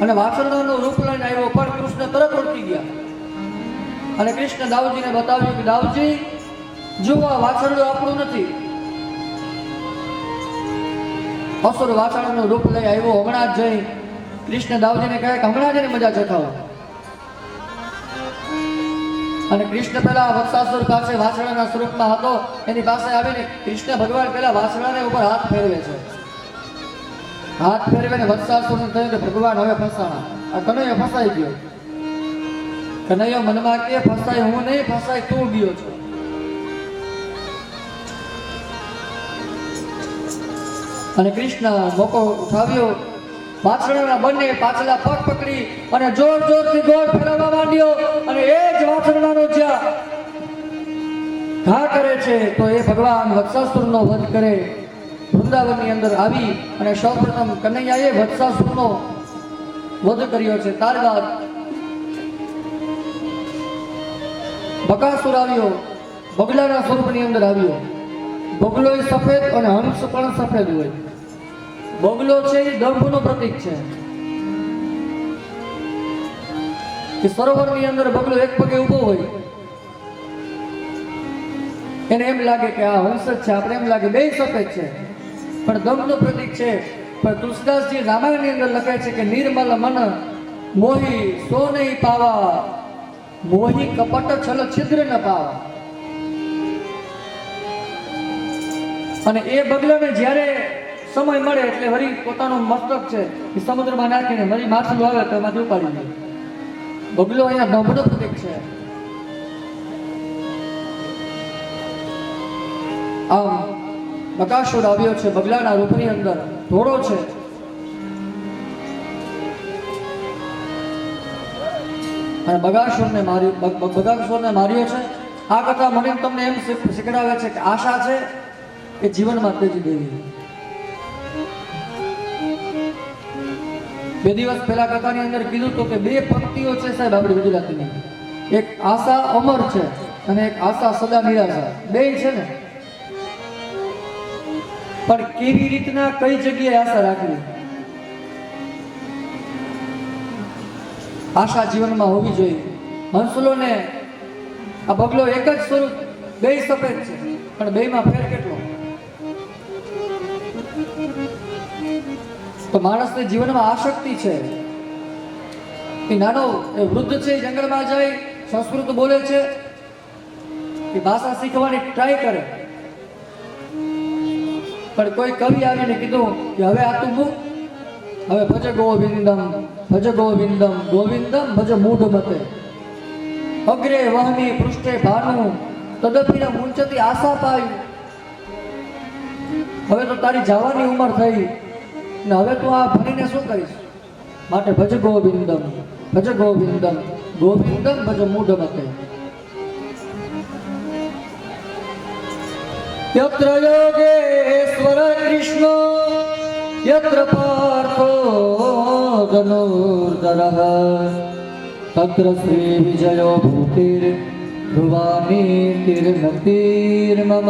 અને વાછરડાનું રૂપ લઈને આવ્યો. પણ કૃષ્ણ તરત ઓળખી ગયા અને કૃષ્ણ દાઉજીને બતાવ્યું કે દાઉજી જુઓ, આ વાછરડો આપણું નથી. અસુર વાછરડાનું રૂપ લઈ આવ્યો. હમણાં જ જઈ કૃષ્ણ દાઉજીને કહે કે હમણાં જ એની મજા ચખાવો. અને કૃષ્ણ પેલા વત્સાસુર પાસે વાછરડાના સ્વરૂપમાં હતો, એની પાસે આવીને કૃષ્ણ ભગવાન પેલા વાછરડાને ઉપર હાથ ફેરવે છે. હાથ ફેરવીને વત્સાસુરને થયું કે ભગવાન હવે ફસાણા, આ કનૈયો ફસાઈ ગયો. કનૈયો મનમાં કે ફસાય હું નહીં, ફસાય તું ગયો છો. અને કૃષ્ણ મોકો ઉઠાવ્યો, વાછરડાના બંને પાછલા પગ પકડી અને જોર જોરથી ગોળ ફેરવવા માંડ્યો. અને એ જ વાછરડાનો જ્યાં ઘા કરે છે તો એ ભગવાન વત્સાસુરનો વધ કરે. વૃંદાવનની અંદર આવી અને સૌપ્રથમ કનૈયાએ વત્સાસુરનો વધ કર્યો છે. ત્યારબાદ બકાસુર આવ્યો, બગલાના સ્વરૂપની અંદર આવ્યો. બગલો એ સફેદ અને હંસ પણ સફેદ હોય. બગલો છે એ દંભનું પ્રતીક છે કે સરોવરની અંદર બગલો એક પગે ઊભો હોય, એને એમ લાગે કે આ હંસ જ છે, આપણે એમ લાગે બે સફેદ છે, પણ દંભનું પ્રતીક છે. પણ તુલસીદાસજી રામાયણની અંદર લખે છે કે નિર્મલ મન મોહી સો નહીં પાવા, મોહી કપટ છલ છિદ્ર ન પાવા. અને એ બગલાને જ્યારે સમય મળે એટલે વળી પોતાનું મસ્તક છે એ સમુદ્રમાં નાખીને વળી માછલું આવે તો એમાંથી ઉપાડી લે. બગલો અહીંયા દંભનું પ્રતીક છે. આમ બકાસુર આવ્યો છે બગલાના રૂપની અંદર, ઘોડો છે. અને બકાસુરને માર્યો છે. આ કથા મને તમને એમ શીખડાવે છે કે આશા છે એ જીવનમાં તેજી દેવી. બે દિવસ પહેલા કથાની અંદર કીધું તો કે બે પંક્તિઓ છે સાહેબ આપણી ગુજરાતીની, એક આશા અમર છે અને એક આશા સદા નિરાશા. બે છે ને, પણ કેવી રીતના કઈ જગ્યાએ આશા રાખવી, આશા જીવનમાં હોવી જોઈએ. હંસલોને આ બગલો એક જ સ્વરૂપ, બે સફેદ છે, પણ બેમાં ફેર કેટલો? તો માણસને જીવનમાં આસક્તિ છે. એ નાનો વૃદ્ધ છે, જંગલમાં જાય, સંસ્કૃત બોલે છે, એ ભાષા શીખવાની ટ્રાય કરે, પણ કોઈ કવિ આવીને કીધું કે હવે આ તું મૂક, હવે ભજ ગોવિંદમ ગોવિંદમ ભજ મૂઢ મતે અગ્રે વહની પૃષ્ઠે ભાનુ તદપિન મુંચતી આશા પાઈ. હવે તો તારી જવાની ઉંમર થઈ ને હવે તું આ ભણીને શું કરીશ? માટે ભજ ગોવિંદમ ગોવિંદમ ભજ મૂઢ મતે. યત્ર યોગેશ્વર કૃષ્ણ યત્ર પાર્થો ધનુર્ધરઃ તત્ર શ્રી વિજયો ભૂતિર ભુવાની તીર્મતીર્મમ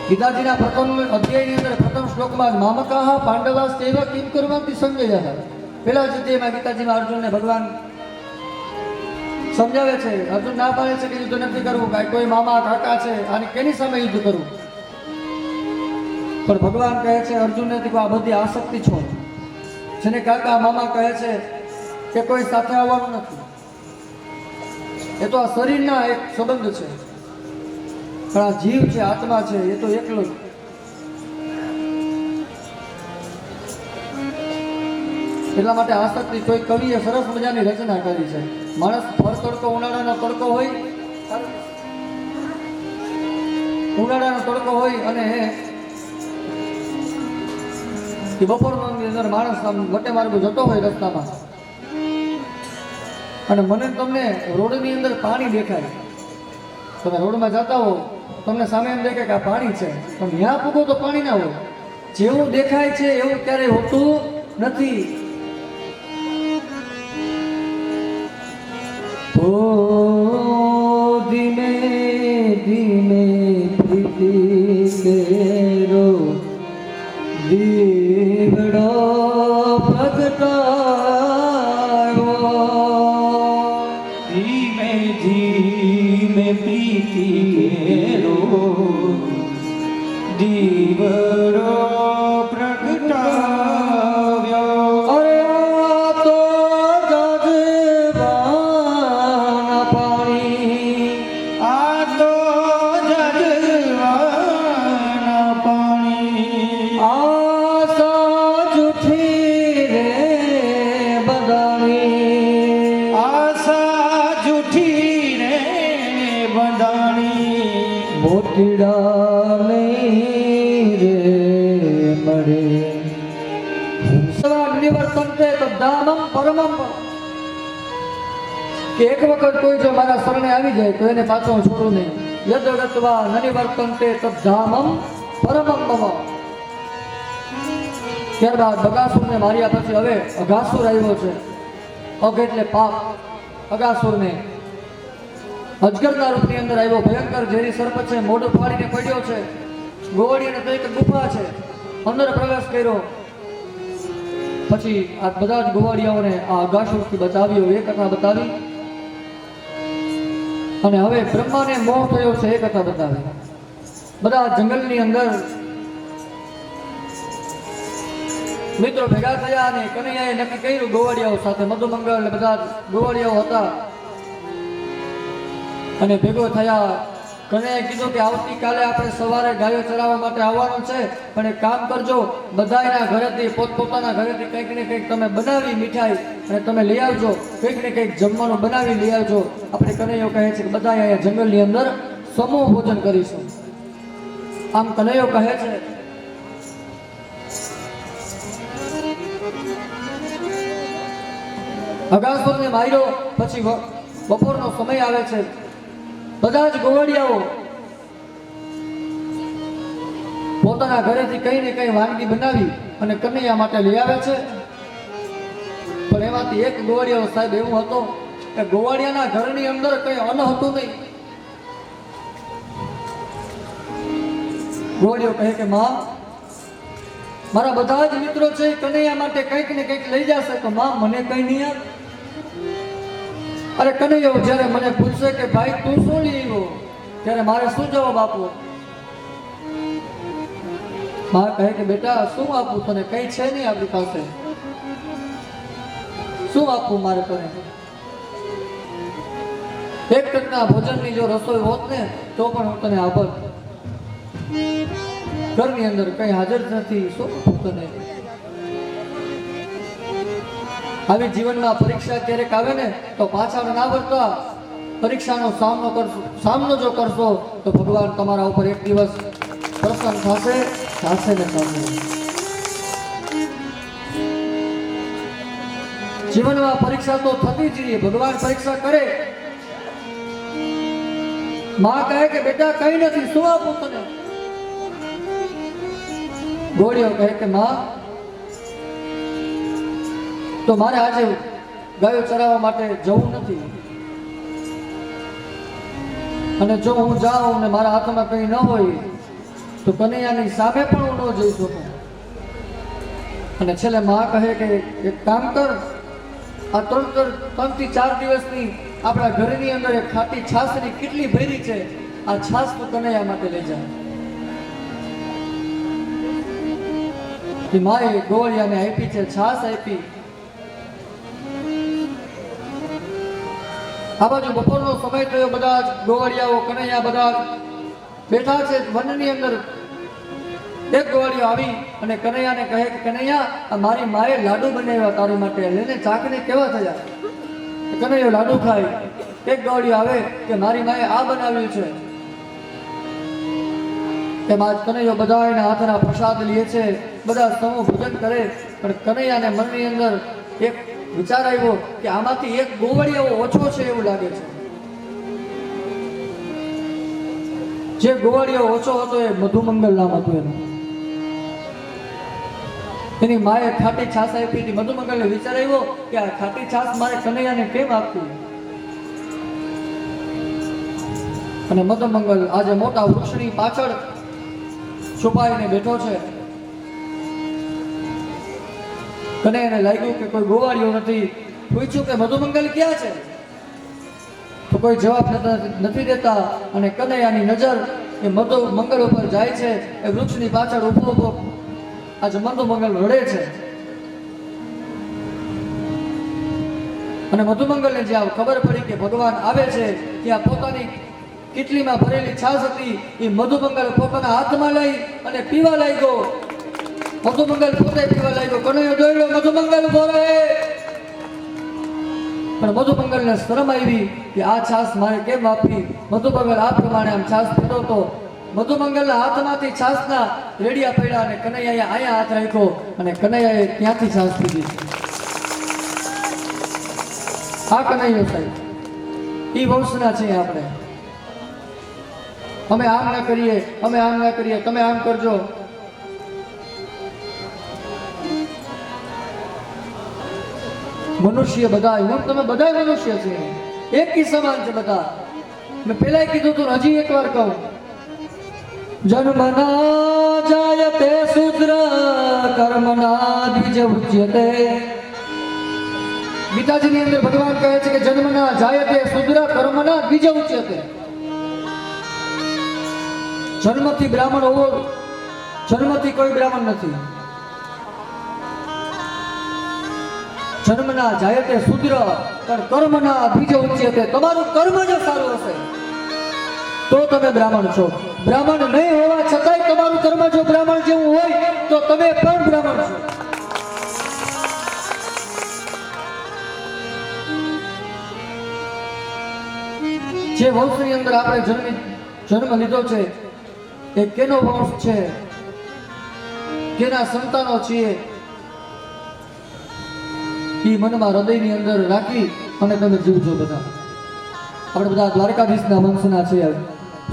ગીતાજીના પ્રથમ અધ્યાયની અંદર પ્રથમ શ્લોકમાં મામકાહ પાંડવા સેવ કિમ કુર્વંતિ સંજય પહેલા જ અધ્યાયમાં ગીતાજીમાં અર્જુનને ભગવાન સમજાવે છે. અર્જુન ના પાડે છે કે યુદ્ધ નથી કરવું, કાંઈ કોઈ મામા કાકા છે અને કેની સામે યુદ્ધ કરવું. પણ ભગવાન કહે છે અર્જુનને આ બધી આસક્તિ છોડ. જેને કાકા મામા કહે છે કે કોઈ સાથે આવવાનું નથી, એ તો આ શરીરના એક સંબંધ છે. પણ આ જીવ છે, આત્મા છે, એ તો એકલો જ. એટલા માટે આસક્તિ, કોઈ કવિએ સરસ મજાની રચના કરી છે. માણસ ભર તડકો, ઉનાળાનો તડકો હોય, ઉનાળાનો તડકો હોય અને એ બપોરની અંદર માણસ આમ વટે માર્ગો જતો હોય રસ્તામાં, અને મને તમને રોડની અંદર પાણી દેખાય. તમે રોડમાં જતા હો, તમને સામે એમ દેખાય કે આ પાણી છે, પણ ત્યાં પૂગો તો પાણી ના હોય. જેવું દેખાય છે એવું ક્યારેય હોતું નથી. ઓ ધીમે ધીમે પ્રીતિ કેરો દીવડો પ્રગટાયો, ધીમે ધીમે પ્રીતિ કેરો દીવડો પ્રગટાવ્યો. અરે આ તો જગવાના પાણી, આ તો જગવાના પાણી. આશા જૂઠી રે બધાની, આશા જૂઠી રે બંધાણી. મોતીડા નહીં રે મળે. નિવર્તન્તે તદ્ધામં પરમં. કે એક વખત કોઈ જો મારા શરણે આવી જાય તો એને પાછો હું છોડું નહીં. યદ ગત્વા ન નિવર્તન્તે તદ્ધામં પરમં મમ. ત્યારબાદ બગાસુરને માર્યા પછી હવે અઘાસુર આવ્યો છે. અઘ એટલે પાપ. અઘાસુરને અજગરના રૂપની અંદર આવ્યો. ભયંકર ઝેરી સર્પ છે, મોઢું ફાડીને પડ્યો છે. ગોવળીને તો એક ગુફા છે, અંદર પ્રવેશ કર્યો. પછી આ બધા જ ગોવાળિયાઓને આ અઘાસુરથી બચાવ્યો, એ કથા બતાવી. અને હવે બ્રહ્માને મોહ થયો છે, એ કથા બતાવી. બધા જંગલની અંદર મિત્રો ભેગા થયા અને કનૈયાએ નક્કી કર્યું ગોવાળિયાઓ સાથે, મધુમંગળ બધા ગોવાળિયાઓ હતા અને ભેગો થયા. કનૈયાએ કીધું કે આવતીકાલે આપણે સવારે ગાયો ચરાવવા માટે આવવાનું છે, પણ એક કામ કરજો, બધાના ઘરેથી પોતપોતાના ઘરેથી કંઈક ને કંઈક તમે બનાવી મીઠાઈ અને તમે લઈ આવજો, કંઈક ને કંઈક જમવાનું બનાવી લઈ આવજો. આપણે કનૈયો કહે છે કે બધા અહીંયા જંગલની અંદર સમૂહ ભોજન કરીશું. આમ કનૈયો કહે છે. અઘાસુરને માર્યો પછી બપોરનો સમય આવે છે. બધા જ ગોવાળિયાઓ પોતાના ઘરેથી કઈ ને કઈ વાનગી બનાવી અને કનૈયા માટે લઈ આવે છે. પણ એમાંથી એક ગોવાળિયો સાહેબ એવું હતો કે ગોવાળિયાના ઘરની અંદર કઈ અન્ન હતું નહીં. ગોવાળિયો કહે કે માં, મારા બધા જ મિત્રો છે કનૈયા માટે કંઈક ને કંઈક લઈ જશે, તો માં મને કઈ નહીં આવે. અરે કનૈયો જ્યારે મને પૂછશે કે ભાઈ તું શું લઈ આવ્યો, ત્યારે મારે શું જવાબ આપવો? માં કહે કે બેટા શું આપું તને, કઈ છે નહીં આપણી પાસે, શું આપવું મારે તને? એક ટકના ભોજનની જો રસોઈ હોત ને તો પણ હું તને આભાર. ઘરની અંદર કઈ હાજર નથી, શું આપું તને? આવી જીવનમાં પરીક્ષા ક્યારેક આવે ને તો પાછળ ના વળતા પરીક્ષાનો સામનો જો કરશો તો ભગવાન તમારા ઉપર એક દિવસ પ્રસન્ન થશે ને થશે. જીવનમાં પરીક્ષા તો થતી જ રહી, ભગવાન પરીક્ષા કરે. માં કહે કે બેટા કઈ નથી, શું આપું તને? ગોળીઓ કહે કે માં, તો મારે આજે ગાયો ચરાવવા માટે જવું નથી. અને જો હું જાઉં ને મારા હાથમાં કંઈ ન હોય તો કનૈયાની સામે પણ હું ન જઈ શકું. અને છેલ્લે માં કહે કે એક કામ કર, આ 3 થી 4 દિવસની આપણા ઘરની અંદર એક ખાટી છાશની કેટલી ભરી છે, આ છાશ તું કનૈયા માટે લઈ જા. કે માએ ગોળિયાને આપી છે, છાશ આપી. આ બાજુ બપોરનો સમય થયો, બધા જ ગોવાળિયાઓ કનૈયા બધા બેઠા છે વનની અંદર. એક ગોવાળિયો આવી અને કનૈયાને કહે કે કનૈયા, આ મારી માએ લાડુ બનાવ્યા તારી માટે, લઈને ચાખને કેવા થયા? કનૈયો લાડુ ખાય. એક ગોવાળિયો આવે કે મારી માએ આ બનાવ્યું છે. એમાં કનૈયો બધા એના હાથના પ્રસાદ લે છે, બધા સમૂહ ભોજન કરે. પણ કનૈયાને મનની અંદર એક વિચાર આવ્યો કે આમાંથી એક ગોવાળિયો ઓછો છે એવું લાગે છે. જે ગોવાળિયો ઓછો હતો એ મધુમંગલ નામ હતું એનું. એની માએ ખાટી છાશ આપી હતી. મધુમંગલને વિચાર આવ્યો કે આ ખાટી છાશ મારે કનૈયાને કેમ આપવી? અને મધુમંગલ આજે મોટા વૃક્ષની પાછળ છુપાઈને બેઠો છે. કનૈયાને લાગ્યું કે કોઈ ગોવાળિયો નથી. પૂછ્યું કે મધુમંગલ ક્યાં છે? તો કોઈ જવાબ નથી દેતા. અને કનૈયાની નજર એ મધુમંગલ ઉપર જાય છે. એ વૃક્ષની પાછળ ઊભો ઊભો આજે મધુમંગલ રડે છે. અને મધુમંગલને જ્યાં ખબર પડી કે ભગવાન આવે છે, ત્યાં પોતાની કેટલીમાં ભરેલી છાશ હતી એ મધુમંગલ પોતાના હાથમાં લઈ અને પીવા લાગ્યો. મધુમંગલ પોતે પીવા લાગ્યો. કનૈયો દોડ્યો, મધુમંગલ બોલે. પણ મધુમંગલને શરમ આવી કે આ છાશ મારે કેમ આપવી? મધુમંગલ આ પ્રમાણે આમ છાશ પીતો હતો. મધુમંગલના હાથમાંથી છાશના રેડિયા પડ્યા અને કનૈયાએ અહીંયા હાથ રાખ્યો અને કનૈયાએ ત્યાંથી છાશ પીધી છે. આ કનૈયો સાહેબ એ વંશના છે. આપણે અમે આમ ના કરીએ, અમે આમ ના કરીએ, તમે આમ કરજો. મનુષ્ય બધા, હું તમે બધા મનુષ્ય છે, એક કી સમાન છે બધા. મેં પહેલા કીધું તું, હજી એકવાર કહું. જન્મના જાયતે શૂદ્ર કર્મના દ્વિજ ઉચ્યતે. ગીતાજીની અંદર ભગવાન કહે છે કે જન્મના જાયતે શૂદ્ર કર્મના દ્વિજ ઉચ્યતે. જન્મથી બ્રાહ્મણ હોવો, જન્મથી કોઈ બ્રાહ્મણ નથી. જન્મના જાયતે શૂદ્ર પણ કર્મના દ્વિજ ઉચ્યતે. તમારું કર્મ જો સારું હશે તો તમે બ્રાહ્મણ છો. બ્રાહ્મણ નહીં હોવા છતાંય તમારું કર્મ જો બ્રાહ્મણ જેવું હોય તો તમે પણ બ્રાહ્મણ છો. જે વંશની અંદર આપણે જન્મ લીધો છે એ કેનો વંશ છે, કેના સંતાનો છીએ, એ મનમાં હૃદયની અંદર રાખી અને તમે જીવજો. બધા આપણે બધા દ્વારકાધીશના વંશના છીએ.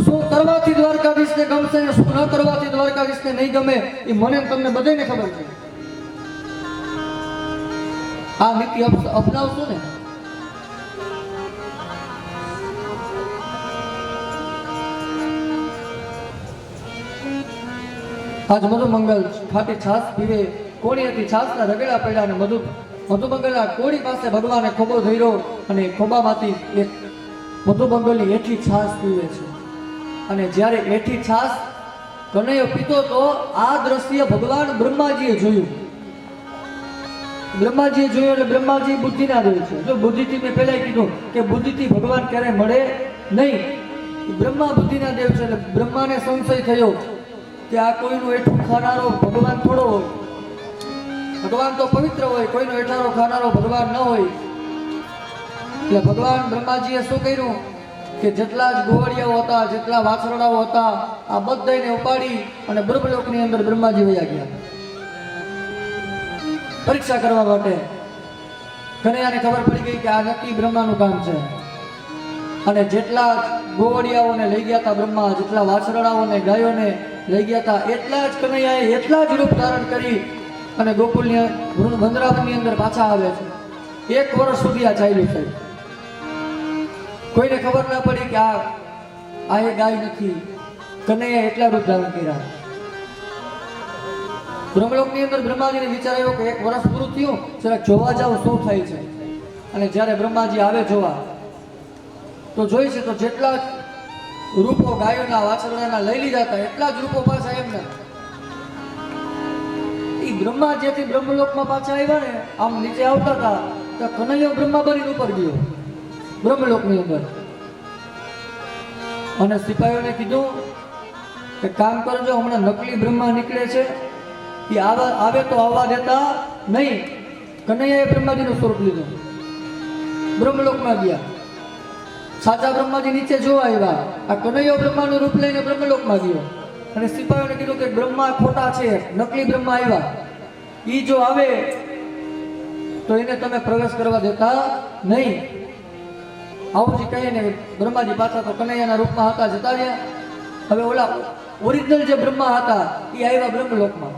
શું કરવાથી દ્વારકાધીશને ગમશે ને શું ન કરવાથી દ્વારકાધીશને નહીં ગમે એ મને તમને બધાને ખબર છે. આ નીતિ અપનાવશો ને આજ મધુમંગલ ખાટી છાશ પીવે. કોણી હતી, છાશના રગડા પડ્યા અને મધુમંગલના કોણી પાસે ભગવાને ખોબો ધર્યો અને ખોબામાંથી એક મધુમંગલની એઠી છાશ પીવે છે. અને જ્યારે એઠી છાશ કનૈયો પીતો તો આ દ્રશ્ય ભગવાન બ્રહ્માજીએ જોયું. બ્રહ્માજીએ જોયું એટલે બ્રહ્માજી બુદ્ધિના દેવ છે. જો બુદ્ધિથી મેં પહેલા કીધું કે બુદ્ધિથી ભગવાન ક્યારે મળે નહીં. બ્રહ્મા બુદ્ધિના દેવ છે એટલે બ્રહ્માને સંશય થયો કે આ કોઈનું એઠું ખાનારો ભગવાન થોડો હોય. ભગવાન તો પવિત્ર હોય, કોઈનો એઠારો ખાનારો ભગવાન ન હોય. એટલે ભગવાન બ્રહ્માજીએ શું કર્યું કે જેટલા જ ગોવાળિયાઓ હતા, જેટલા વાછરડાઓ હતા, આ બધાને ઉપાડી અને બ્રહ્મલોકની અંદર બ્રહ્માજી વયા ગયા પરીક્ષા કરવા માટે. કનૈયાને ખબર પડી ગઈ કે આ નક્કી બ્રહ્માનું કામ છે. અને જેટલા ગોવાળિયાઓને લઈ ગયા હતા બ્રહ્મા, જેટલા વાછરડાઓને ગાયોને લઈ ગયા હતા, એટલા જ કનૈયાએ એટલા જ રૂપ ધારણ કરી અને ગોકુલની વૃંદાવનની અંદર પાછા આવે છે. 1 વર્ષ સુધી આ ચાલ્યું સાહેબ. કોઈને ખબર ના પડી કે આ એ ગાય નથી. કનૈયા એટલા રૂપ ધારણ કર્યા. બ્રહ્મલોકની અંદર બ્રહ્માજીને વિચાર આવ્યો કે 1 વર્ષ પૂરું થયું, જરાક જોવા જાવ શું થાય છે. અને જ્યારે બ્રહ્માજી આવે જોવા તો જોઈ છે તો જેટલા રૂપો ગાયોના વાછરડાના લઈ લીધા હતા એટલા જ રૂપો પાછા એમને. એ બ્રહ્મા જેથી બ્રહ્મલોકમાં પાછા આવ્યા ને આમ નીચે આવતા હતા તો કનૈયો બ્રહ્મા બનીને ઉપર ગયો બ્રહ્મલોકની અંદર. અને સિપાહીઓને કીધું કે કામ કરજો, હમણાં નકલી બ્રહ્મા નીકળે છે, એ આવે તો આવવા દેતા નહીં. કનૈયાએ બ્રહ્માજીનું સ્વરૂપ લીધું, બ્રહ્મલોકમાં ગયા. સાચા બ્રહ્માજી નીચે જોવા આવ્યા, આ કનૈયો બ્રહ્માનું રૂપ લઈને બ્રહ્મલોકમાં ગયો. અને સિપાહીઓને કીધું કે બ્રહ્મા ખોટા છે, નકલી બ્રહ્મા આવ્યા, ઈ જો આવે તો એને તમે પ્રવેશ કરવા દેતા નહીં. આવું જે કહીને બ્રહ્માજી પાછા તો કનૈયાના રૂપમાં હતા જતા રહ્યા. હવે ઓલા ઓરિજિનલ જે બ્રહ્મા હતા એ આવ્યા બ્રહ્મલોકમાં.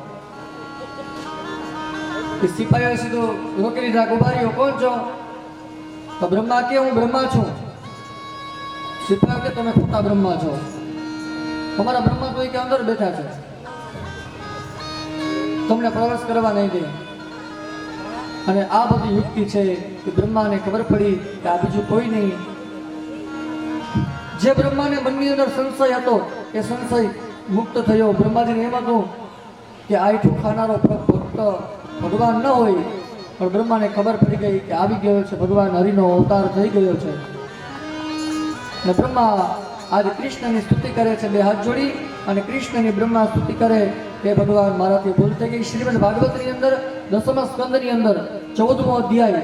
સિપાહીઓ સીધું રોકી લીધા, ઉભા રહ્યો, કોણ છો? તો બ્રહ્મા કે હું બ્રહ્મા છું. સિપાહીઓ કે તમે ખોટા બ્રહ્મા છો, તમારા બ્રહ્મા તો કે અંદર બેઠા છે, તમને પ્રવેશ કરવા નહીં દે. અને આ બધી યુક્તિ છે કે બ્રહ્માને ખબર પડી કે આ બીજું કોઈ નહીં. જે બ્રહ્માને મનની અંદર સંશય હતો એ સંશય મુક્ત થયો. બ્રહ્માજીને એમ હતું કે આઠું ખાનારો ભક્ત ભગવાન ન હોય, પણ બ્રહ્માને ખબર પડી ગઈ કે આવી ગયો છે ભગવાન હરિનો અવતાર થઈ ગયો છે. અને બ્રહ્મા આજ કૃષ્ણની સ્તુતિ કરે છે, બે હાથ જોડી અને કૃષ્ણની બ્રહ્મા સ્તુતિ કરે કે ભગવાન મારાથી ભૂલ થઈ ગઈ. શ્રીમદ ભાગવતની અંદર 10મા સ્કંદની અંદર 14મો અધ્યાય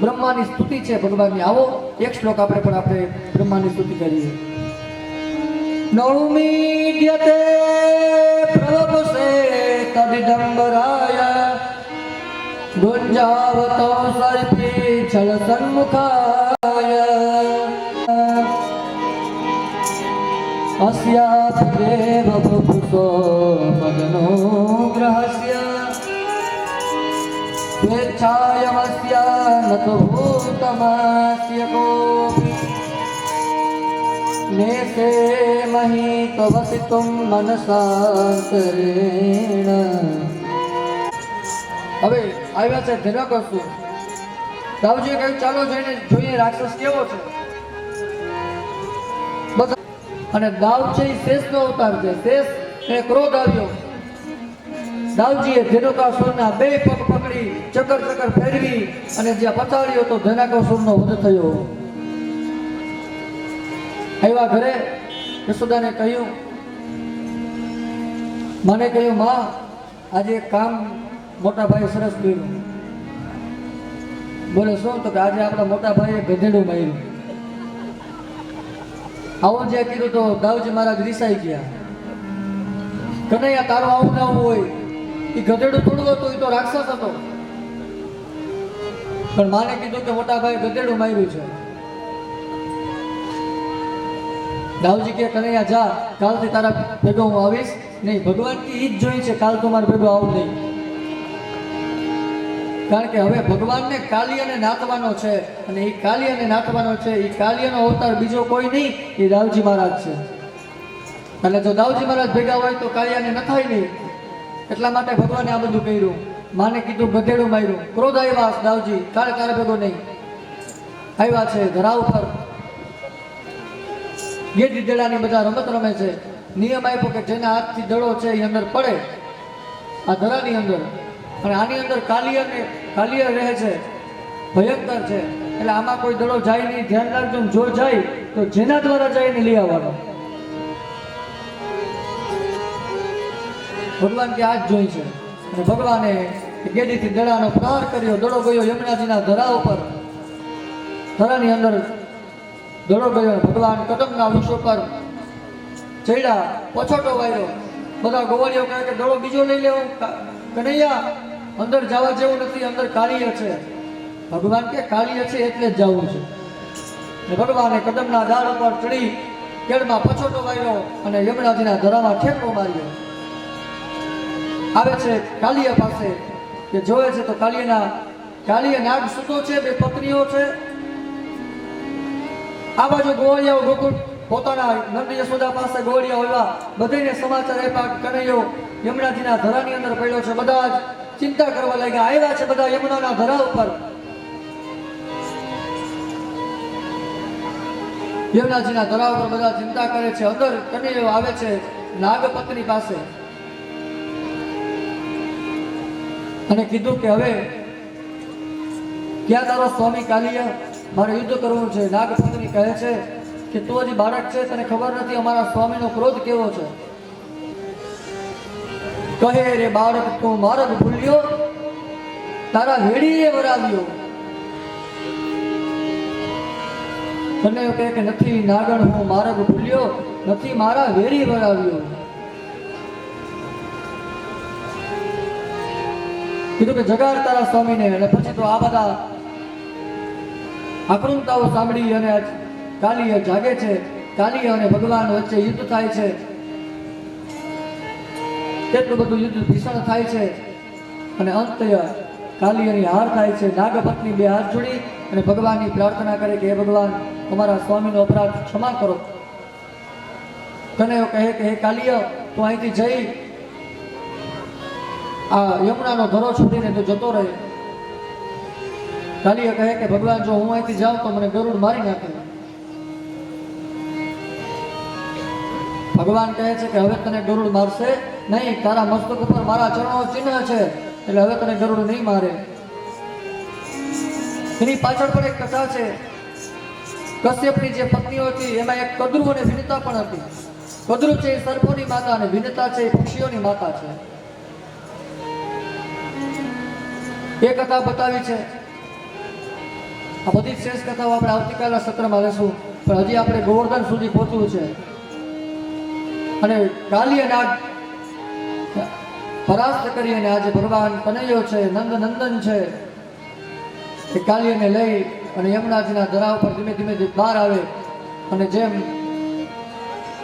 બ્રહ્માની સ્તુતિ છે ભગવાનની. આવો એક શ્લોક આપણે બ્રહ્માની સ્તુતિ કરીએ. નૌમીડ્યતે પ્રવપસે તદિદંબરાય ગુંજાવતો સર્પી છલ સન્મુખાય अस्यादेव बभुषो पदनुग्रहस्य स्वेच्छायमस्य नतो भूतमस्य कोऽपि नेसे मही तवसितुं मनसान्तरेण. હવે આવ્યા છે ધનકસુર. રાવજીએ કહ્યું ચાલો જોઈએ રાક્ષસ કેવો છે. અને દાવ છે એ શેષનો અવતાર છે. શેષ એ ક્રોધ આવ્યો. દાવજીએ ધેનુકાસુરના 2 પગ પકડી ચક્કર ફેરવી અને જ્યાં પછાડ્યો તો ધેનુકાસુરનો વધ થયો. આવ્યા ઘરે યશોદાને કહ્યું, મને કહ્યું માં આજે કામ મોટા ભાઈએ સરસ કર્યું. બોલે શું? તો કે આજે આપણા મોટા ભાઈએ ગધેડું માર્યું. આવું જે કીધું તો દાઉજી મહારાજ રિસાઈ ગયા. કનૈયા તારો આવું ના હોય, એ ગધેડું થોડું હતું, એ તો રાક્ષસ હતો. પણ માને કીધું કે મોટા ભાઈ ગધેડું માર્યું છે. દાઉજી કે કનૈયા જા, કાલથી તારા ભેગો હું આવીશ નહીં. ભગવાન કી ઈ જ જોઈ છે, કાલ તો મારા ભેગો આવું નહીં. કારણ કે હવે ભગવાનને કાલિયાને નાથવાનો છે અને એ કાલિયાને નાથવાનો છે. એ કાલિયાનો અવતાર બીજો કોઈ નહીં, એ દાઉજી મહારાજ છે. એટલે જો દાઉજી મહારાજ ભેગા હોય તો કાલિયાને નથાય નહીં. એટલા માટે ભગવાને આ બધું કર્યું. માને કીધું ગધેડું માર્યું. ક્રોધ આવ્યા દાઉજી, કાલે તારે ભેગો નહીં. આવ્યા છે ધરા ઉપર, ગેડી દડાની બધા રમત રમે છે. નિયમ આપ્યો કે જેના હાથથી દડો છે એ અંદર પડે આ ધરાની અંદર. અને આની અંદર કાલિયા રહે છે, ભયંકર છે. એટલે આમાં કોઈ દડો જાય નહીં. ધ્યાન રાખજો, જો જાય તો જેના દ્વારા જઈને લઈ આવવાનો. ભગવાન કે આ જ જોઈ છે. અને ભગવાને ગેડીથી દડાનો પ્રહાર કર્યો. દડો ગયો યમુનાજીના ધરા ઉપર. ધરાની અંદર દડો ગયો. ભગવાન કદમના વૃક્ષો પર ચડ્યા, પછોટો વાર્યો. બધા ગોવાળીઓ કહે કે દડો બીજો લઈ લેવો. કનૈયા અંદર જવા જેવું નથી, અંદર કાલિય છે. ભગવાન કે કાલિય છે એટલે જ જવું છે. ભગવાને કદમના ઝાડ ઉપર ચડી કેળમાં પછોટો વાર્યો અને યમુનાજીના ધરામાં ઠેકો માર્યો. આવે છે કાલિયા પાસે કે જોવે છે તો કાલિયાના કાલીએ નાગ સૂતો છે, બે પત્નીઓ છે. આ બાજુ ગોવાળિયાઓ ગોકુળ પોતાના નંદ યશોદા પાસે ગોવાળિયા હોવા બધાને સમાચાર આપ્યા કે કનૈયો યમુનાજીના ધરાની અંદર પડ્યો છે. બધા જ ચિંતા કરવા લાગ્યા. આવ્યા છે બધા યમુનાના ધરા ઉપર. યમુનાજીના ધરા ઉપર બધા ચિંતા કરે છે. અંદર કનૈયો આવે છે નાગપત્ની પાસે અને કીધું કે હવે ક્યાં તારો સ્વામી કાલિયા, મારે યુદ્ધ કરવું છે. નાગપત્ની કહે છે કે તું હજી બાળક છે, તને ખબર નથી અમારા સ્વામીનો ક્રોધ કેવો છે. કહે રે બાળક તું માર્ગ ભૂલ્યો, તારા વેડીએ વરાવ્યો. કનૈયો કહે કે નથી નાગણ, હું માર્ગ ભૂલ્યો નથી, મારા વેડી વરાવ્યો. કીધું કે જગાડ તારા સ્વામીને. અને પછી તો આ બધા આક્રમતાઓ સાંભળી અને કાલિય જાગે છે. કાલિય અને ભગવાન વચ્ચે યુદ્ધ થાય છે. કેટલું બધું યુદ્ધ ભીષણ થાય છે અને અંતે કાલિયની હાર થાય છે. નાગપત્ની બે હાથ જોડી અને ભગવાનની પ્રાર્થના કરે કે હે ભગવાન, અમારા સ્વામીનો અપરાધ ક્ષમા કરો. કનૈયો કહે કે હે કાલિય, તું અહીંથી જઈ આ યમુનાનો ધરો છોડીને તું જતો રહે. કાલિય કહે કે ભગવાન, જો હું અહીંથી જાઉં તો મને ગરુડ મારી નાખે. ભગવાન કહે છે કે હવે તને ગરુડ મારશે નહીં, તારા મસ્તક ઉપર મારા ચરણો ચિહ્ન છે, એટલે હવે તને ગરુડ નહીં મારે. એની પાછળ પણ એક કથા છે. કશ્યપની જે પત્નીઓ હતી એમાં એક કદ્રુ અને વિનતા પણ હતી. કદ્રુ છે એ સર્પોની માતા અને વિનતા છે એ પક્ષીઓની માતા છે. એ કથા બતાવી છે. આ બધી શ્રેષ્ઠ કથાઓ આપણે આવતીકાલના સત્રમાં લેશું, પણ હજી આપણે ગોવર્ધન સુધી પહોંચવું છે. અને કાલિય નાગ પરાસ્ત કરી અને આજે ભગવાન કનૈયો છે, નંદ નંદન છે, એ કાલિયને લઈ અને યમુનાજીના ધરા ઉપર ધીમે ધીમે બહાર આવે. અને જેમ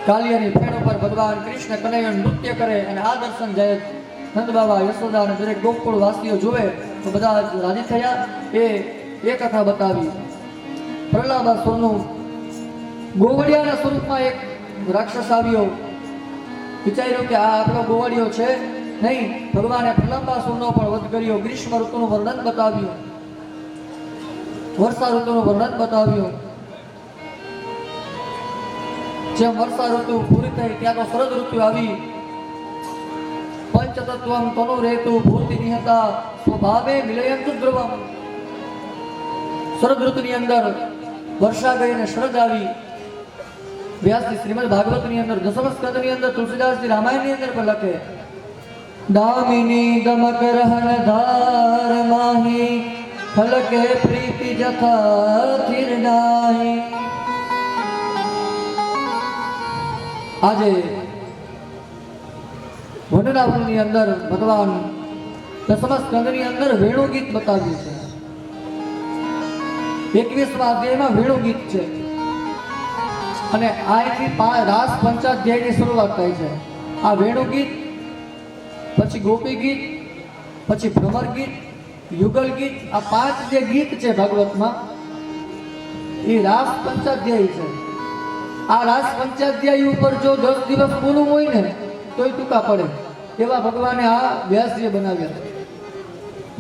કાલિયાની ફેણ ઉપર ભગવાન કૃષ્ણ કનૈયો નૃત્ય કરે અને આ દર્શન જાય નંદ બાબા, યશોદા અને દરેક ગોકુળ વાસીઓ જોવે તો બધા જ રાજી થયા. એ કથા બતાવી. પ્રહલાદાસુરનું ગોવળિયાના સ્વરૂપમાં એક રાક્ષસ આવ્યો. વિચાર્યું કે આ આપણો ગોવળિયો છે નહીં. ભગવાને પ્રહલાદાસુરનો પણ વધ કર્યો. ગ્રીષ્મ ઋતુનું વર્ણન બતાવ્યું, વર્ષા ઋતુનું વર્ણન બતાવ્યું. જેમ વર્ષા ઋતુ પૂરી થઈ ત્યાં તો શરદ ઋતુ આવી. પંચતત્વમ તનુ રેતુ ભૂતિ નિહતા સ્વભાવે વિલયંતુ ધ્રુવમ. શરદ ઋતુની અંદર વર્ષા ગઈ અને શરદ આવી. વ્યાસજી શ્રીમદ ભાગવતની અંદર દસમ સ્કંદની અંદર તુલસીદાસજી રામાયણની અંદર પણ લખે દામિની દમક રહન ધાર માહી ફલકે પ્રીતિ જથા થિર નાહી. આજે વનરાવનની અંદર ભગવાન દસમ સ્કંદની અંદર વેણુ ગીત બતાવ્યું છે. 21મા અધ્યાયમાં વેણુ ગીત છે. અને અહીંથી રાસ પંચાધ્યાયની શરૂઆત થાય છે. આ વેણુ ગીત, પછી ગોપી ગીત, પછી ભ્રમર ગીત, યુગલ ગીત, આ 5 જે ગીત છે ભાગવતમાં એ રાસ પંચાધ્યાય છે. આ રાસ પંચાધ્યાય ઉપર જો 10 દિવસ બોલવું હોય ને તોય ટૂંકા પડે એવા ભગવાને આ વ્યાસજીએ બનાવ્યા.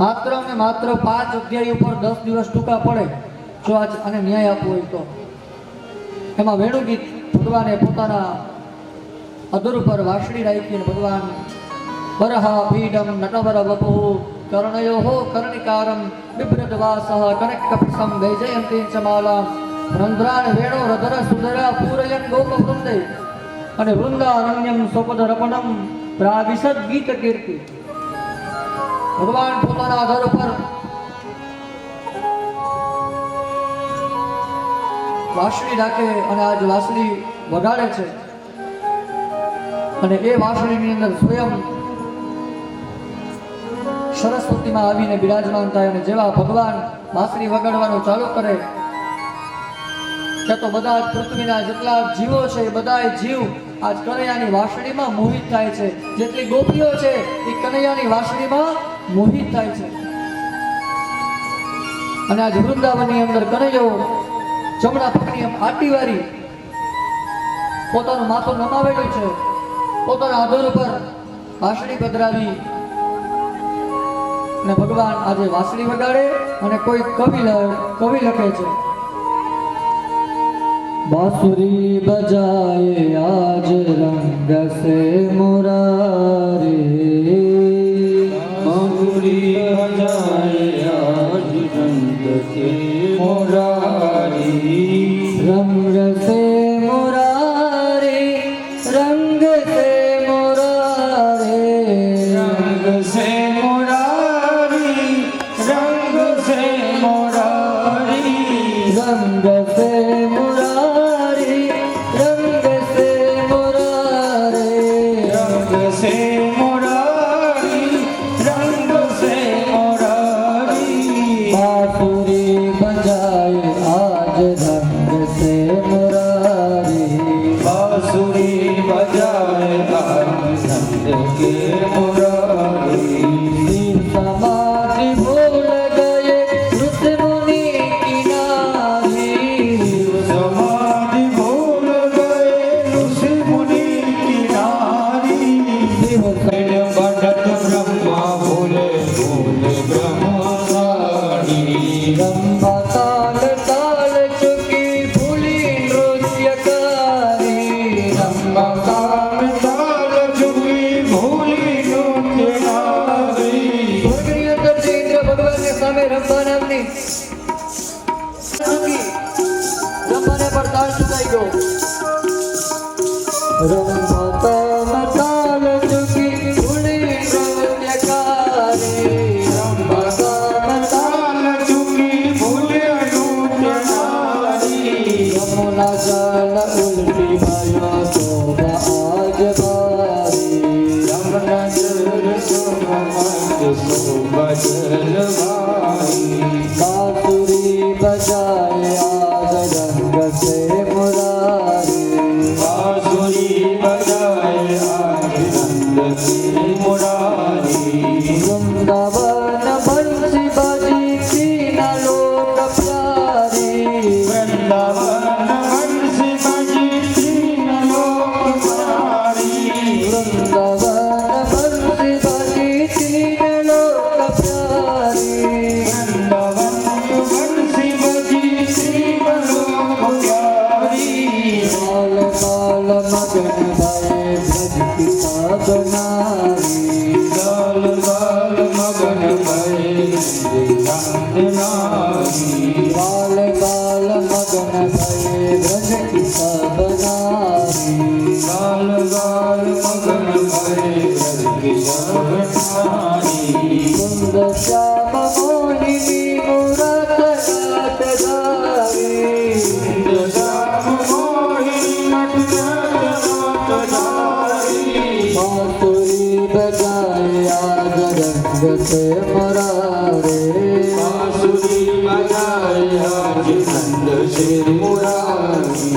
માત્ર ને માત્ર 5 અધ્યાય ઉપર 10 દિવસ ટૂંકા પડે જો આને ન્યાય આપવો હોય તો. એમાં વેણુ ગીત ભગવાને પોતાના અધુર પર વાંસળી રાખીને ભગવાન વરહા પીડમ નટવર વપુ કર્ણયો કર્ણિકારમ બિભ્રત વાસઃ કનક કપિસમ વૈજયંતી ચમાલા રંધ્રાણ વેણો રધર સુધરા પૂરયન ગોપ વૃંદે અને વૃંદારણ્યમ સોપદ રપણમ પ્રાવિશદ ગીત કીર્તિ. ભગવાન પોતાના અધર પર વાંસળી રાખે અને આજ વાંસળી વગાડે છે. અને એ વાંસળીની અંદર સ્વયં સરસ્વતીમાં આવીને બિરાજમાન થાય. અને જેવા ભગવાન વાંસળી વગાડવાનું ચાલુ કરે ત્યાં તો બધા જ પૃથ્વીના જેટલા જીવો છે એ બધા જીવ આજ કનૈયાની વાંસળીમાં મોહિત થાય છે. જેટલી ગોપીઓ છે એ કનૈયાની વાંસળીમાં મોહિત થાય છે. અને આજ વૃંદાવનની અંદર કનૈયો જમણા પગની એમ આટી વારી પોતાનું માથું નમાવેલું છે, પોતાના આધર ઉપર વાંસળી પધરાવી અને ભગવાન આજે વાંસળી વગાડે અને કોઈ કવિ લખે છે, बांसुरी बजाए आज रंग से मुरारी, बांसुरी बजाए आज रंग से मुरारी, रंग से मुरारी, रंग से मुरारी, रंग से मुरारी, रंग से मुरारी, रंग से मुरारी, रंग से मुरारी, रंग से मुरारी, रंग से मुरारी, बांसुरी बजाए आज रंग से मुरारी, बांसुरी बजाए आज रंग के मुरारी, समाधि भूल गए ऋषि मुनि की नारी, समाधि भूल गए ऋषि मुनि की नारी, बढ़त ब्रह्मा भूले भूले ब्रह्मचारी, रंभा ताल ताल चुकी भूली नृत्यकारी, रंभा ताल ताल चुकी भूली नृत्य नारी, સ્વર્ગની અંદર જે ઇન્દ્ર ભગવાનની સામે રંભા નામની ચૂકી, રંભાને પણ તાળ ચૂકાઈ ગયો. રંભા તાલ તાલ ચૂકી ભૂલી નૃત્યકારી, રંભા તાલ તાલ ચુકી ભૂલે નૃત્ય નારી, યમુના જલ ઉલટી ભાયો શોભા આજ બારી, યમુના જળ સમમત શોભા જલવારી, बांसुरी बजाए आज रंग से मुरारी, बांसुरी बजाए आज रंग से मुरारी, वृंदावन बंसी बाजी तीना लोक प्यारी, वृंदावन हंसी बजी तीन लोक प्यारी, वृंदावन बंसी बाजी तीन लोक प्यारी, वृंदावन हंसी बजी तीन लोक प्यारी, बाल बाल मगन भये ब्रज की साधनारी, गाल गाल मगन भये नारी, बाल बाल मगन भये ब्रज की साधनारी, गाल गाल मगन भये ब्रज की नारी, कुंद श्याम मोहिनी मुरत नाटधारी, श्याम मोहिनी नटनारी, बांसुरी बजाए आज रंग से मुरारे, बांसुरी बजाए आज नंद से मुरारी,